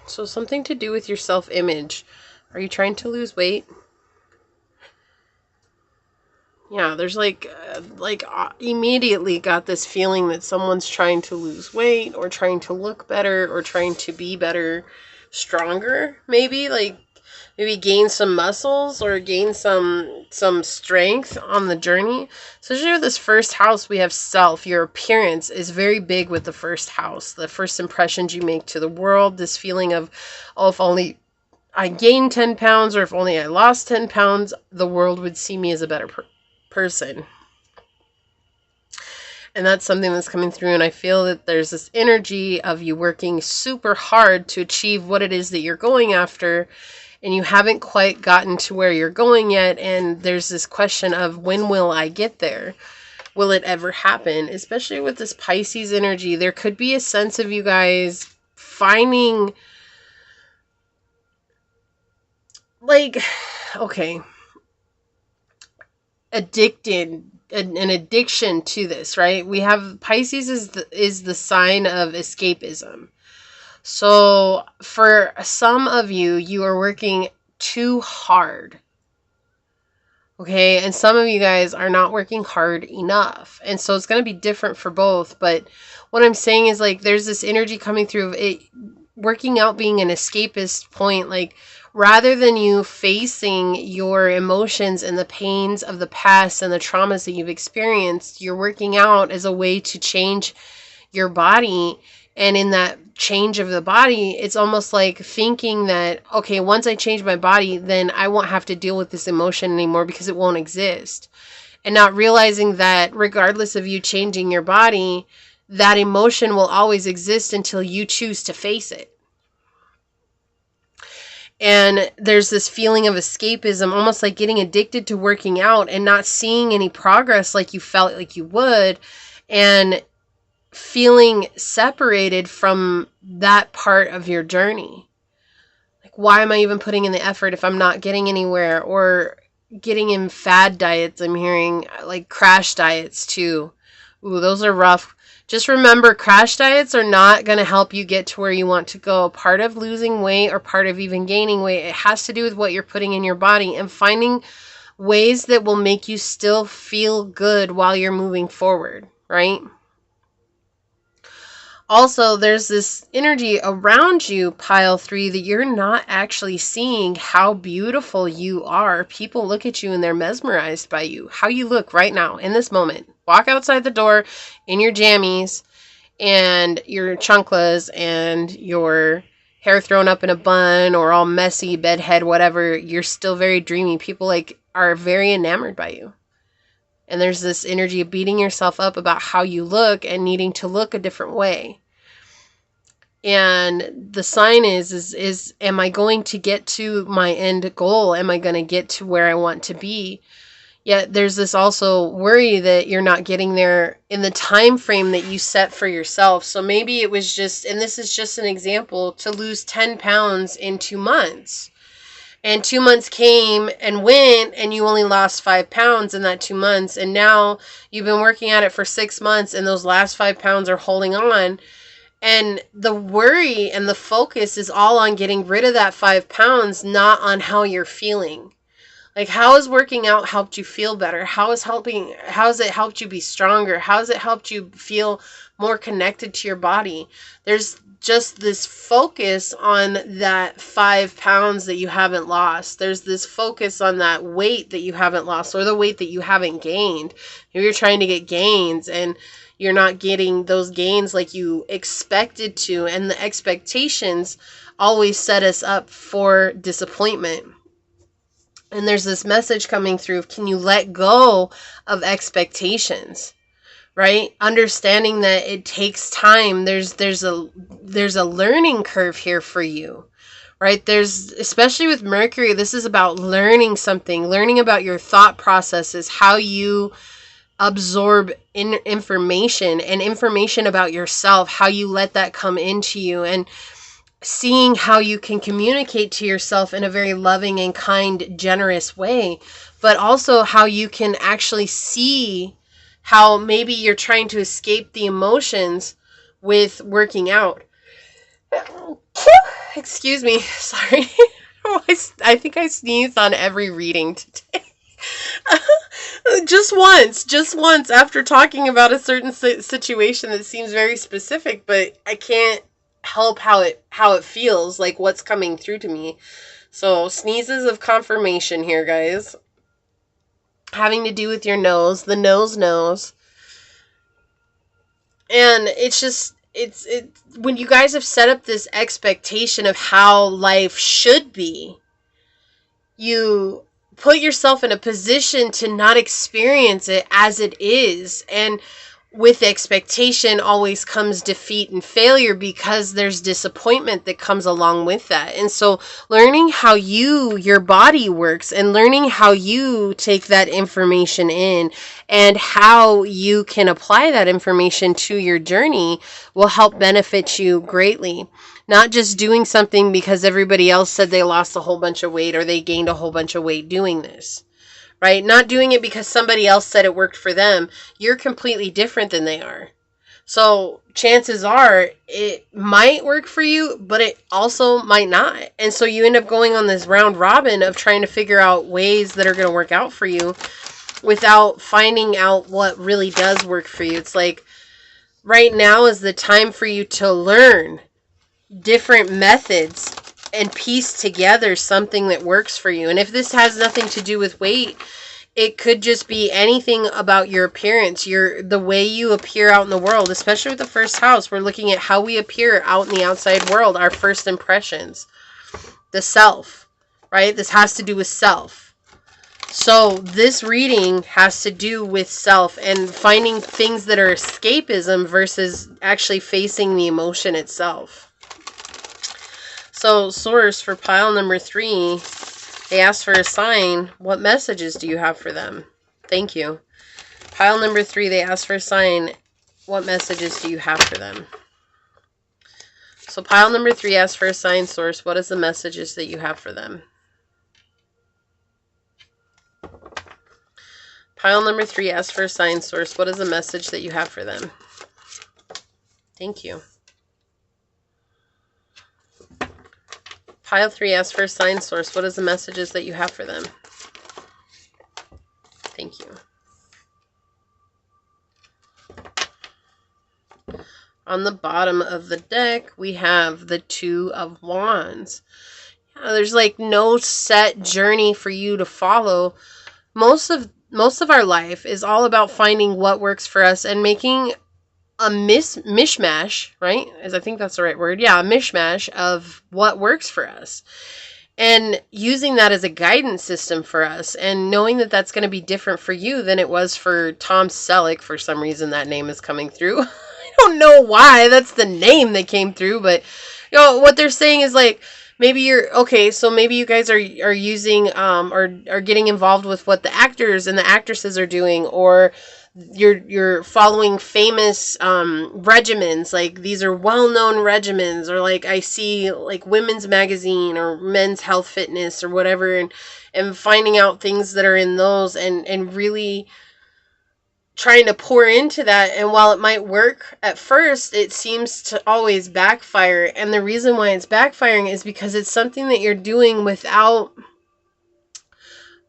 So something to do with your self-image. Are you trying to lose weight? Yeah, there's immediately got this feeling that someone's trying to lose weight or trying to look better or trying to be better, stronger, maybe maybe gain some muscles or gain some strength on the journey. So here, this first house, we have self. Your appearance is very big with the first house. The first impressions you make to the world, this feeling of, oh, if only I gained 10 pounds or if only I lost 10 pounds, the world would see me as a better person. And that's something that's coming through. And I feel that there's this energy of you working super hard to achieve what it is that you're going after. And you haven't quite gotten to where you're going yet. And there's this question of, when will I get there? Will it ever happen? Especially with this Pisces energy, there could be a sense of you guys finding, addicted, an addiction to this, right? We have Pisces is the sign of escapism. So for some of you, you are working too hard. Okay, and some of you guys are not working hard enough. And so it's going to be different for both. But what I'm saying is, there's this energy coming through of it, working out being an escapist point. Rather than you facing your emotions and the pains of the past and the traumas that you've experienced, you're working out as a way to change your body. And in that change of the body, it's almost like thinking that, okay, once I change my body, then I won't have to deal with this emotion anymore because it won't exist. And not realizing that regardless of you changing your body, that emotion will always exist until you choose to face it. And there's this feeling of escapism, almost like getting addicted to working out and not seeing any progress like you felt like you would, and feeling separated from that part of your journey. Why am I even putting in the effort if I'm not getting anywhere? Or getting in fad diets. I'm hearing crash diets too. Ooh, those are rough. Just remember, crash diets are not going to help you get to where you want to go. Part of losing weight or part of even gaining weight, it has to do with what you're putting in your body and finding ways that will make you still feel good while you're moving forward, right? Also, there's this energy around you, pile 3, that you're not actually seeing how beautiful you are. People look at you and they're mesmerized by you. How you look right now, in this moment. Walk outside the door in your jammies and your chanclas and your hair thrown up in a bun or all messy, bedhead, whatever. You're still very dreamy. People are very enamored by you. And there's this energy of beating yourself up about how you look and needing to look a different way. And the sign is am I going to get to my end goal? Am I going to get to where I want to be? Yet there's this also worry that you're not getting there in the time frame that you set for yourself. So maybe it was just, and this is just an example, to lose 10 pounds in 2 months. And 2 months came and went, and you only lost 5 pounds in that 2 months. And now you've been working at it for 6 months, and those last 5 pounds are holding on. And the worry and the focus is all on getting rid of that 5 pounds, not on how you're feeling. How has working out helped you feel better? How has it helped you be stronger? How has it helped you feel more connected to your body? There's just this focus on that 5 pounds that you haven't lost. There's this focus on that weight that you haven't lost, or the weight that you haven't gained. Maybe you're trying to get gains and you're not getting those gains like you expected to. And the expectations always set us up for disappointment. And there's this message coming through, can you let go of expectations? Right? Understanding that it takes time. There's a learning curve here for you. Right? Especially with Mercury, this is about learning something, learning about your thought processes, how you absorb information and information about yourself, how you let that come into you, and seeing how you can communicate to yourself in a very loving and kind, generous way, but also how you can actually see how maybe you're trying to escape the emotions with working out. Excuse me, sorry. I think I sneezed on every reading today. Just once after talking about a certain situation that seems very specific, but I can't help how it feels, like what's coming through to me. So sneezes of confirmation here, guys. Having to do with your nose, the nose knows. And it's just, it's when you guys have set up this expectation of how life should be, you put yourself in a position to not experience it as it is. And with expectation always comes defeat and failure, because there's disappointment that comes along with that. And so learning how your body works, and learning how you take that information in and how you can apply that information to your journey will help benefit you greatly. Not just doing something because everybody else said they lost a whole bunch of weight or they gained a whole bunch of weight doing this. Right? Not doing it because somebody else said it worked for them. You're completely different than they are. So chances are it might work for you, but it also might not. And so you end up going on this round robin of trying to figure out ways that are going to work out for you without finding out what really does work for you. It's like right now is the time for you to learn different methods and piece together something that works for you. And if this has nothing to do with weight, it could just be anything about your appearance, the way you appear out in the world. Especially with the first house, we're looking at how we appear out in the outside world, our first impressions, the self, right? This has to do with self. So this reading has to do with self and finding things that are escapism versus actually facing the emotion itself. So, source for pile number 3, they asked for a sign. What messages do you have for them? Thank you. Pile number 3, they asked for a sign. What messages do you have for them? So, pile number 3 asked for a sign, source. What is the messages that you have for them? Pile number 3 asked for a sign, source. What is the message that you have for them? Thank you. Pile 3 asks for a sign, source. What is the messages that you have for them? Thank you. On the bottom of the deck, we have the 2 of Wands. There's like no set journey for you to follow. Most of our life is all about finding what works for us and making a mishmash, right? I think that's the right word. Yeah, a mishmash of what works for us. And using that as a guidance system for us, and knowing that that's going to be different for you than it was for Tom Selleck. For some reason, that name is coming through. I don't know why that's the name that came through, but you know what they're saying is like, maybe so maybe you guys are using or are getting involved with what the actors and the actresses are doing, or you're following famous regimens, like these are well-known regimens, or like I see like women's magazine or men's health fitness or whatever, and finding out things that are in those and really trying to pour into that. And while it might work at first, it seems to always backfire. And the reason why it's backfiring is because it's something that you're doing without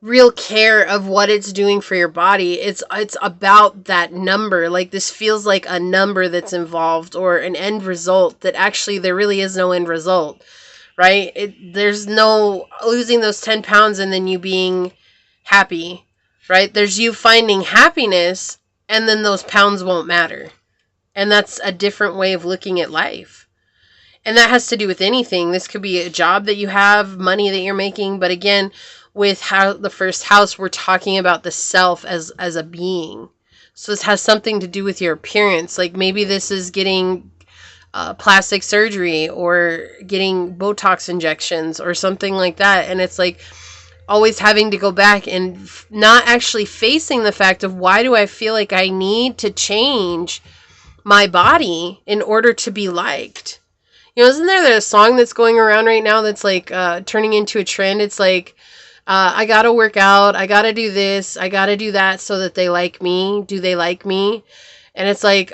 real care of what it's doing for your body. It's about that number. Like this feels like a number that's involved, or an end result that actually there really is no end result, right? There's no losing those 10 pounds and then you being happy, right? There's you finding happiness and then those pounds won't matter. And that's a different way of looking at life. And that has to do with anything. This could be a job that you have, money that you're making, but again, with how the first house, we're talking about the self as a being. So this has something to do with your appearance. Like maybe this is getting plastic surgery or getting Botox injections or something like that. And it's like always having to go back and not actually facing the fact of, why do I feel like I need to change my body in order to be liked? You know, isn't there a song that's going around right now that's like turning into a trend? It's like, I gotta work out, I gotta do this, I gotta do that so that they like me. Do they like me? And it's like,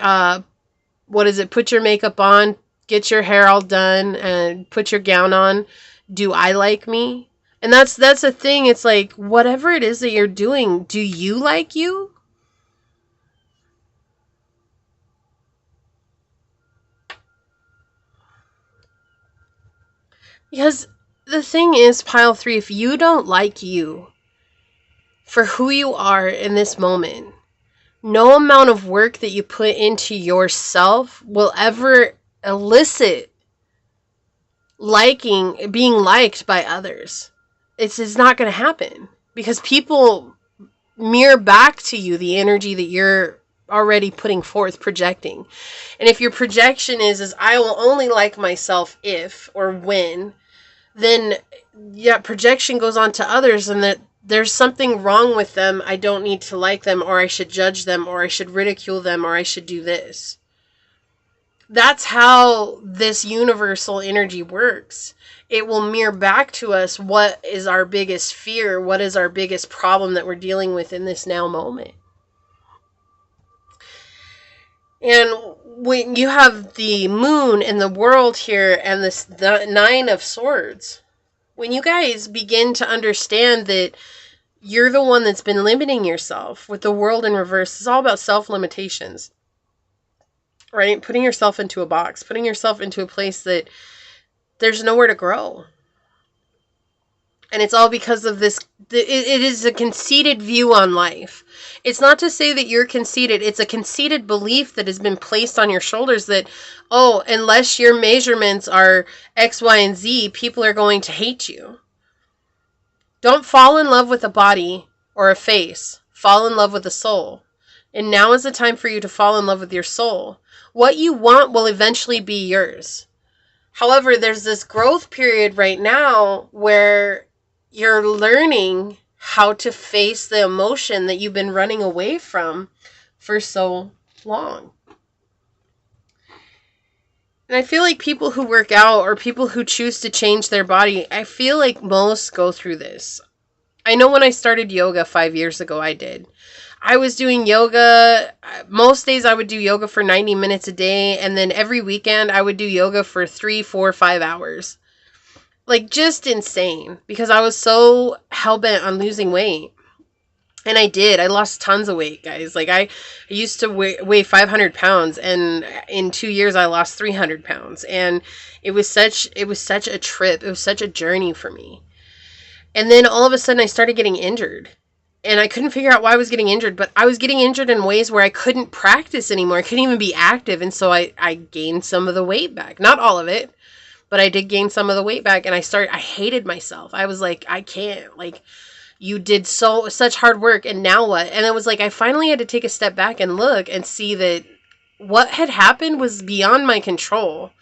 what is it? Put your makeup on, get your hair all done, and put your gown on. Do I like me? And that's the thing. It's like, whatever it is that you're doing, do you like you? Because the thing is, pile 3, if you don't like you for who you are in this moment, no amount of work that you put into yourself will ever elicit being liked by others. It's not going to happen, because people mirror back to you the energy that you're already putting forth, projecting. And if your projection is I will only like myself if or when, then yeah, projection goes on to others, and that there's something wrong with them. I don't need to like them, or I should judge them, or I should ridicule them, or I should do this. That's how this universal energy works. It will mirror back to us what is our biggest fear, what is our biggest problem that we're dealing with in this now moment. And when you have the moon and the world here and the 9 of Swords, when you guys begin to understand that you're the one that's been limiting yourself with the world in reverse, it's all about self-limitations, right? Putting yourself into a box, putting yourself into a place that there's nowhere to grow. And it's all because of this. It is a conceited view on life. It's not to say that you're conceited. It's a conceited belief that has been placed on your shoulders that, oh, unless your measurements are X, Y, and Z, people are going to hate you. Don't fall in love with a body or a face. Fall in love with a soul. And now is the time for you to fall in love with your soul. What you want will eventually be yours. However, there's this growth period right now where you're learning how to face the emotion that you've been running away from for so long. And I feel like people who work out or people who choose to change their body, I feel like most go through this. I know when I started yoga 5 years ago, I did. I was doing yoga. Most days I would do yoga for 90 minutes a day. And then every weekend I would do yoga for 3, 4, 5 hours. Like, just insane, because I was so hell-bent on losing weight. And I did. I lost tons of weight, guys. Like, I used to weigh 500 pounds, and in 2 years I lost 300 pounds. And it was such a trip. It was such a journey for me. And then all of a sudden I started getting injured. And I couldn't figure out why I was getting injured, but I was getting injured in ways where I couldn't practice anymore. I couldn't even be active. And so I gained some of the weight back. Not all of it, but I did gain some of the weight back, and I hated myself. I was like, I can't, like, you did such hard work, and now what? And it was like, I finally had to take a step back and look and see that what had happened was beyond my control.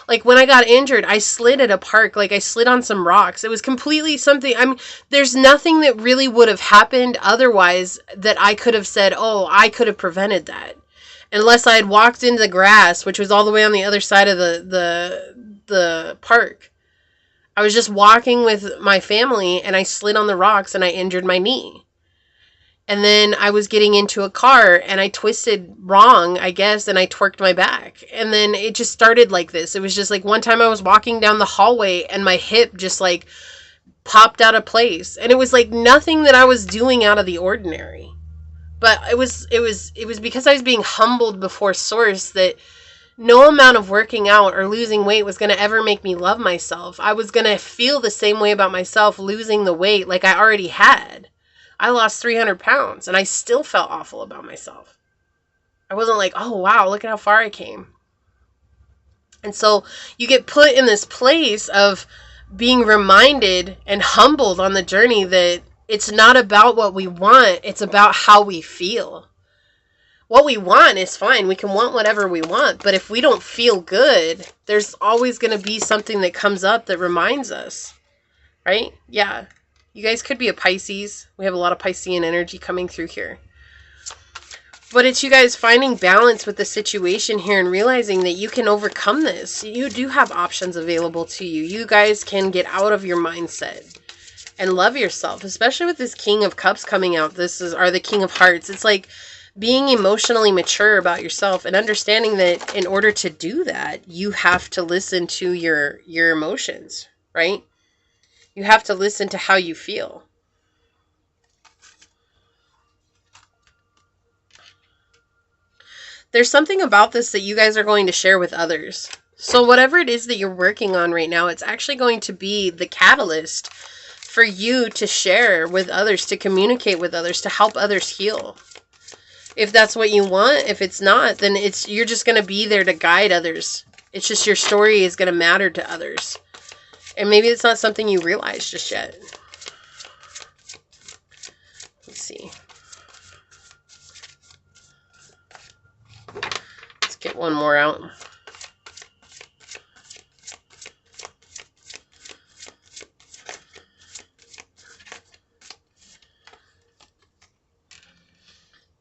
Like, when I got injured, I slid at a park. Like, I slid on some rocks. It was completely something. I mean, there's nothing that really would have happened otherwise that I could have said, oh, I could have prevented that. Unless I had walked into the grass, which was all the way on the other side of the park. I was just walking with my family, and I slid on the rocks, and I injured my knee. And then I was getting into a car, and I twisted wrong, I guess, and I twerked my back. And then it just started like this. It was just like one time I was walking down the hallway, and my hip just like popped out of place. And it was like nothing that I was doing out of the ordinary. But it was because I was being humbled before Source that no amount of working out or losing weight was going to ever make me love myself. I was going to feel the same way about myself losing the weight like I already had. I lost 300 pounds, and I still felt awful about myself. I wasn't like, oh, wow, look at how far I came. And so you get put in this place of being reminded and humbled on the journey that it's not about what we want. It's about how we feel. What we want is fine. We can want whatever we want. But if we don't feel good, there's always going to be something that comes up that reminds us. Right? Yeah. You guys could be a Pisces. We have a lot of Piscean energy coming through here. But it's you guys finding balance with the situation here and realizing that you can overcome this. You do have options available to you. You guys can get out of your mindset and love yourself, especially with this King of Cups coming out. Or the King of Hearts. It's like being emotionally mature about yourself and understanding that in order to do that, you have to listen to your emotions, right? You have to listen to how you feel. There's something about this that you guys are going to share with others. So whatever it is that you're working on right now, it's actually going to be the catalyst for you to share with others, to communicate with others, to help others heal. If that's what you want, if it's not, then you're just going to be there to guide others. It's just your story is going to matter to others. And maybe it's not something you realize just yet. Let's see. Let's get one more out.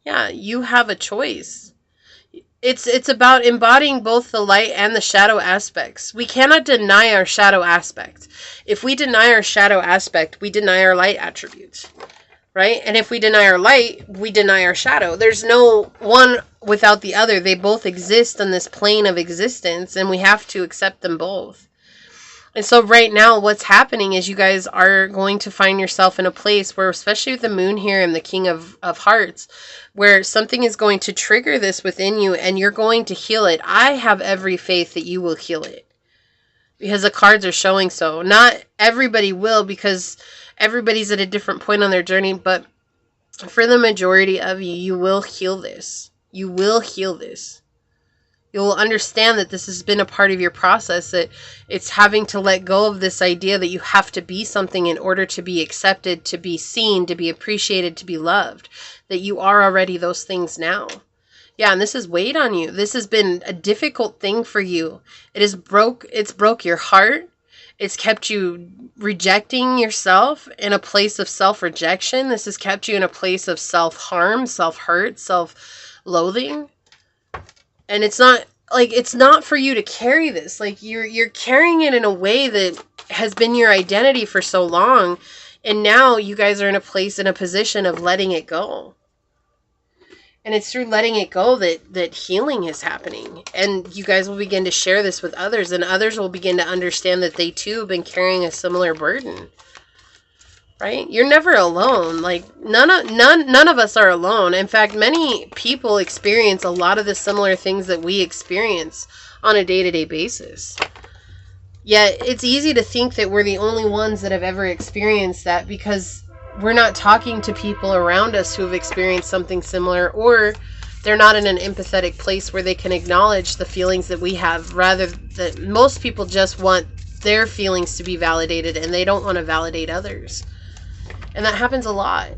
Yeah, you have a choice. It's about embodying both the light and the shadow aspects. We cannot deny our shadow aspect. If we deny our shadow aspect, we deny our light attributes, right? And if we deny our light, we deny our shadow. There's no one without the other. They both exist on this plane of existence, and we have to accept them both. And so right now, what's happening is you guys are going to find yourself in a place where, especially with the moon here and the King of Hearts, where something is going to trigger this within you and you're going to heal it. I have every faith that you will heal it, because the cards are showing so. Not everybody will, because everybody's at a different point on their journey, but for the majority of you, you will heal this. You will heal this. You'll understand that this has been a part of your process, that it's having to let go of this idea that you have to be something in order to be accepted, to be seen, to be appreciated, to be loved, that you are already those things now. Yeah, and this has weighed on you. This has been a difficult thing for you. It's broke your heart. It's kept you rejecting yourself in a place of self-rejection. This has kept you in a place of self-harm, self-hurt, self-loathing. And it's not for you to carry this. Like you're carrying it in a way that has been your identity for so long. And now you guys are in a position of letting it go. And it's through letting it go that healing is happening. And you guys will begin to share this with others, and others will begin to understand that they too have been carrying a similar burden. Right? You're never alone. Like none of us are alone. In fact, many people experience a lot of the similar things that we experience on a day-to-day basis. Yet it's easy to think that we're the only ones that have ever experienced that, because we're not talking to people around us who have experienced something similar, or they're not in an empathetic place where they can acknowledge the feelings that we have. Rather, that most people just want their feelings to be validated, and they don't want to validate others. And that happens a lot.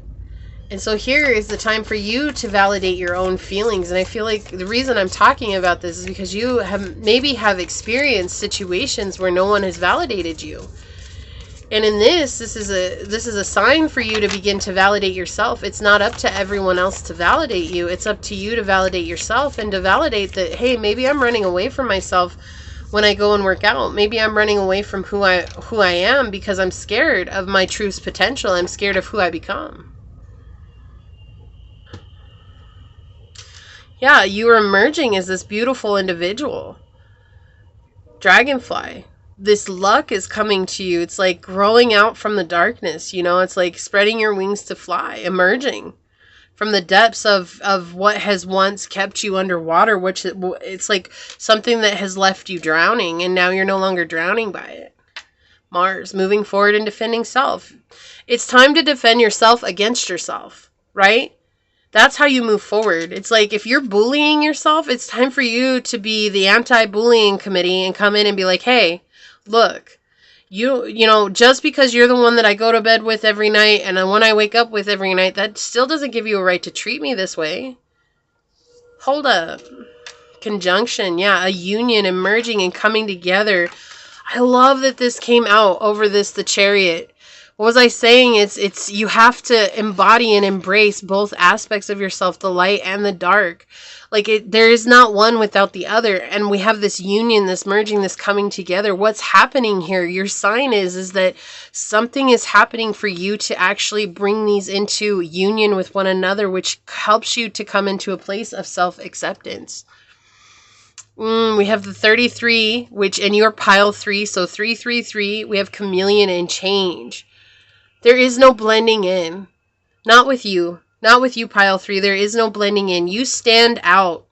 And so here is the time for you to validate your own feelings. And I feel like the reason I'm talking about this is because you have experienced situations where no one has validated you. And in this is a sign for you to begin to validate yourself. It's not up to everyone else to validate you. It's up to you to validate yourself, and to validate that, hey, maybe I'm running away from myself when I go and work out. Maybe I'm running away from who I am because I'm scared of my truest potential. I'm scared of who I become. Yeah, you are emerging as this beautiful individual. Dragonfly. This luck is coming to you. It's like growing out from the darkness, it's like spreading your wings to fly, emerging from the depths of what has once kept you underwater, which it's like something that has left you drowning, and now you're no longer drowning by it. Mars, moving forward and defending self. It's time to defend yourself against yourself, right? That's how you move forward. It's like if you're bullying yourself, it's time for you to be the anti-bullying committee and come in and be like, hey, look, just because you're the one that I go to bed with every night and the one I wake up with every night, that still doesn't give you a right to treat me this way. Hold up. Conjunction. Yeah, a union emerging and coming together. I love that this came out over the Chariot. What was I saying? It's you have to embody and embrace both aspects of yourself, the light and the dark. There is not one without the other. And we have this union, this merging, this coming together. What's happening here? Your sign is that something is happening for you to actually bring these into union with one another, which helps you to come into a place of self-acceptance. We have the 33, and you're pile 3, so 333. We have chameleon and change. There is no blending in. Not with you. Not with you, pile 3. There is no blending in. You stand out.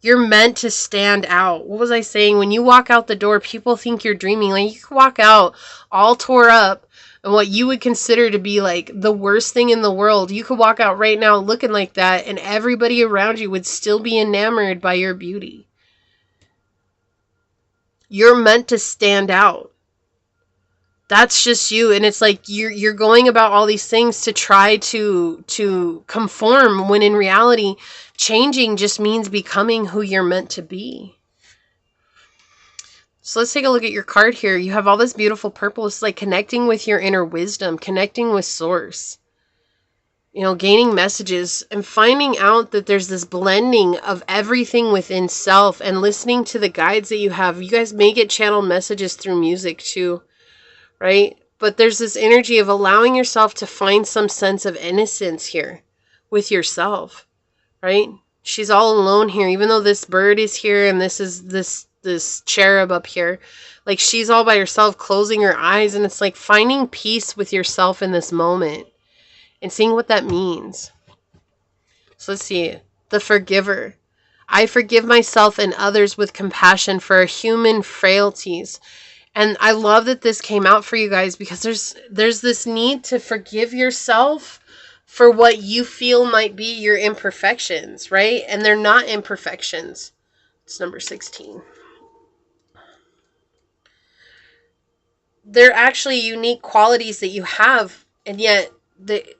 You're meant to stand out. What was I saying? When you walk out the door, people think you're dreaming. Like, you can walk out all tore up and what you would consider to be like the worst thing in the world. You could walk out right now looking like that, and everybody around you would still be enamored by your beauty. You're meant to stand out. That's just you. And it's like you're going about all these things to try to conform, when in reality, changing just means becoming who you're meant to be. So let's take a look at your card here. You have all this beautiful purple. It's like connecting with your inner wisdom, connecting with source. You know, gaining messages and finding out that there's this blending of everything within self, and listening to the guides that you have. You guys may get channeled messages through music too, right? But there's this energy of allowing yourself to find some sense of innocence here with yourself, right? She's all alone here, even though this bird is here and this is this cherub up here. Like, she's all by herself, closing her eyes, and it's like finding peace with yourself in this moment and seeing what that means. So let's see. The forgiver. I forgive myself and others with compassion for human frailties. And I love that this came out for you guys, because there's this need to forgive yourself for what you feel might be your imperfections, right? And they're not imperfections. It's number 16. They're actually unique qualities that you have, and yet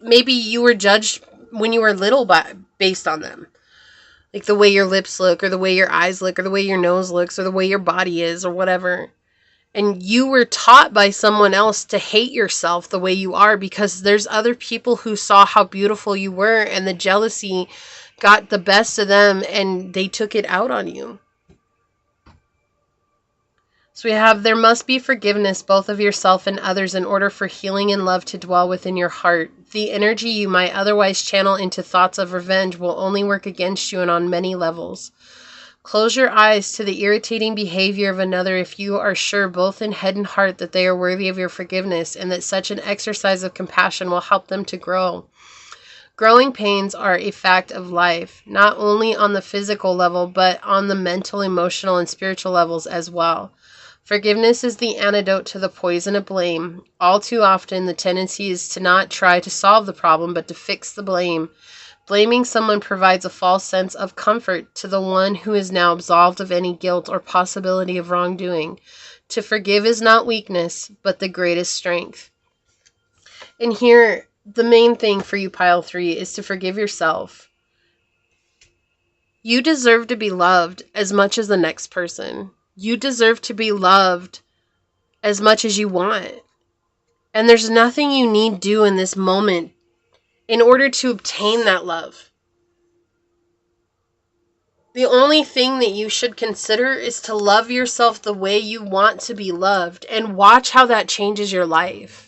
maybe you were judged when you were little based on them. Like the way your lips look, or the way your eyes look, or the way your nose looks, or the way your body is, or whatever. And you were taught by someone else to hate yourself the way you are, because there's other people who saw how beautiful you were, and the jealousy got the best of them and they took it out on you. So we have, there must be forgiveness both of yourself and others in order for healing and love to dwell within your heart. The energy you might otherwise channel into thoughts of revenge will only work against you, and on many levels. Close your eyes to the irritating behavior of another if you are sure both in head and heart that they are worthy of your forgiveness, and that such an exercise of compassion will help them to grow. Growing pains are a fact of life, not only on the physical level, but on the mental, emotional, and spiritual levels as well. Forgiveness is the antidote to the poison of blame. All too often, the tendency is to not try to solve the problem, but to fix the blame. Blaming someone provides a false sense of comfort to the one who is now absolved of any guilt or possibility of wrongdoing. To forgive is not weakness, but the greatest strength. And here, the main thing for you, pile 3, is to forgive yourself. You deserve to be loved as much as the next person. You deserve to be loved as much as you want. And there's nothing you need do in this moment in order to obtain that love. The only thing that you should consider is to love yourself the way you want to be loved, and watch how that changes your life.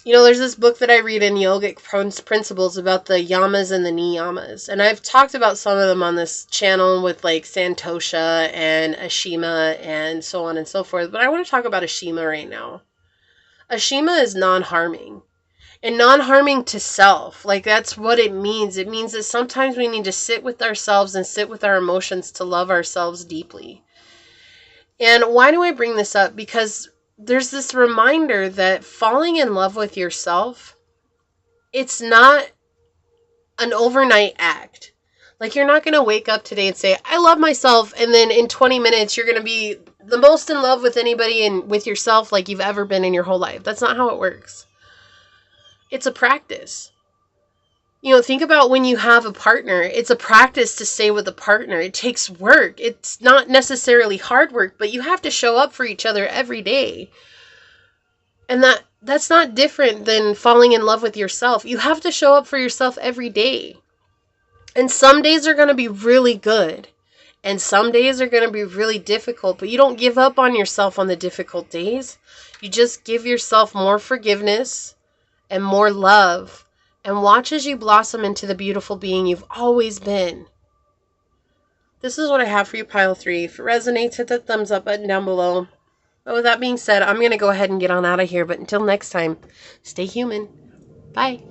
You know, there's this book that I read in Yogic Principles about the yamas and the niyamas. And I've talked about some of them on this channel with like Santosha and Ashima and so on and so forth. But I want to talk about Ashima right now. Ashima is non-harming. And non-harming to self. Like, that's what it means. It means that sometimes we need to sit with ourselves and sit with our emotions to love ourselves deeply. And why do I bring this up? Because there's this reminder that falling in love with yourself, it's not an overnight act. Like, you're not going to wake up today and say, I love myself, and then in 20 minutes you're going to be the most in love with anybody and with yourself like you've ever been in your whole life. That's not how it works. It's a practice. You know, think about when you have a partner. It's a practice to stay with a partner. It takes work. It's not necessarily hard work, but you have to show up for each other every day. And that's not different than falling in love with yourself. You have to show up for yourself every day. And some days are going to be really good. And some days are going to be really difficult. But you don't give up on yourself on the difficult days. You just give yourself more forgiveness and more love. And watch as you blossom into the beautiful being you've always been. this is what I have for you, pile 3. If it resonates, hit that thumbs up button down below. But with that being said, I'm going to go ahead and get on out of here. But until next time, stay human. Bye.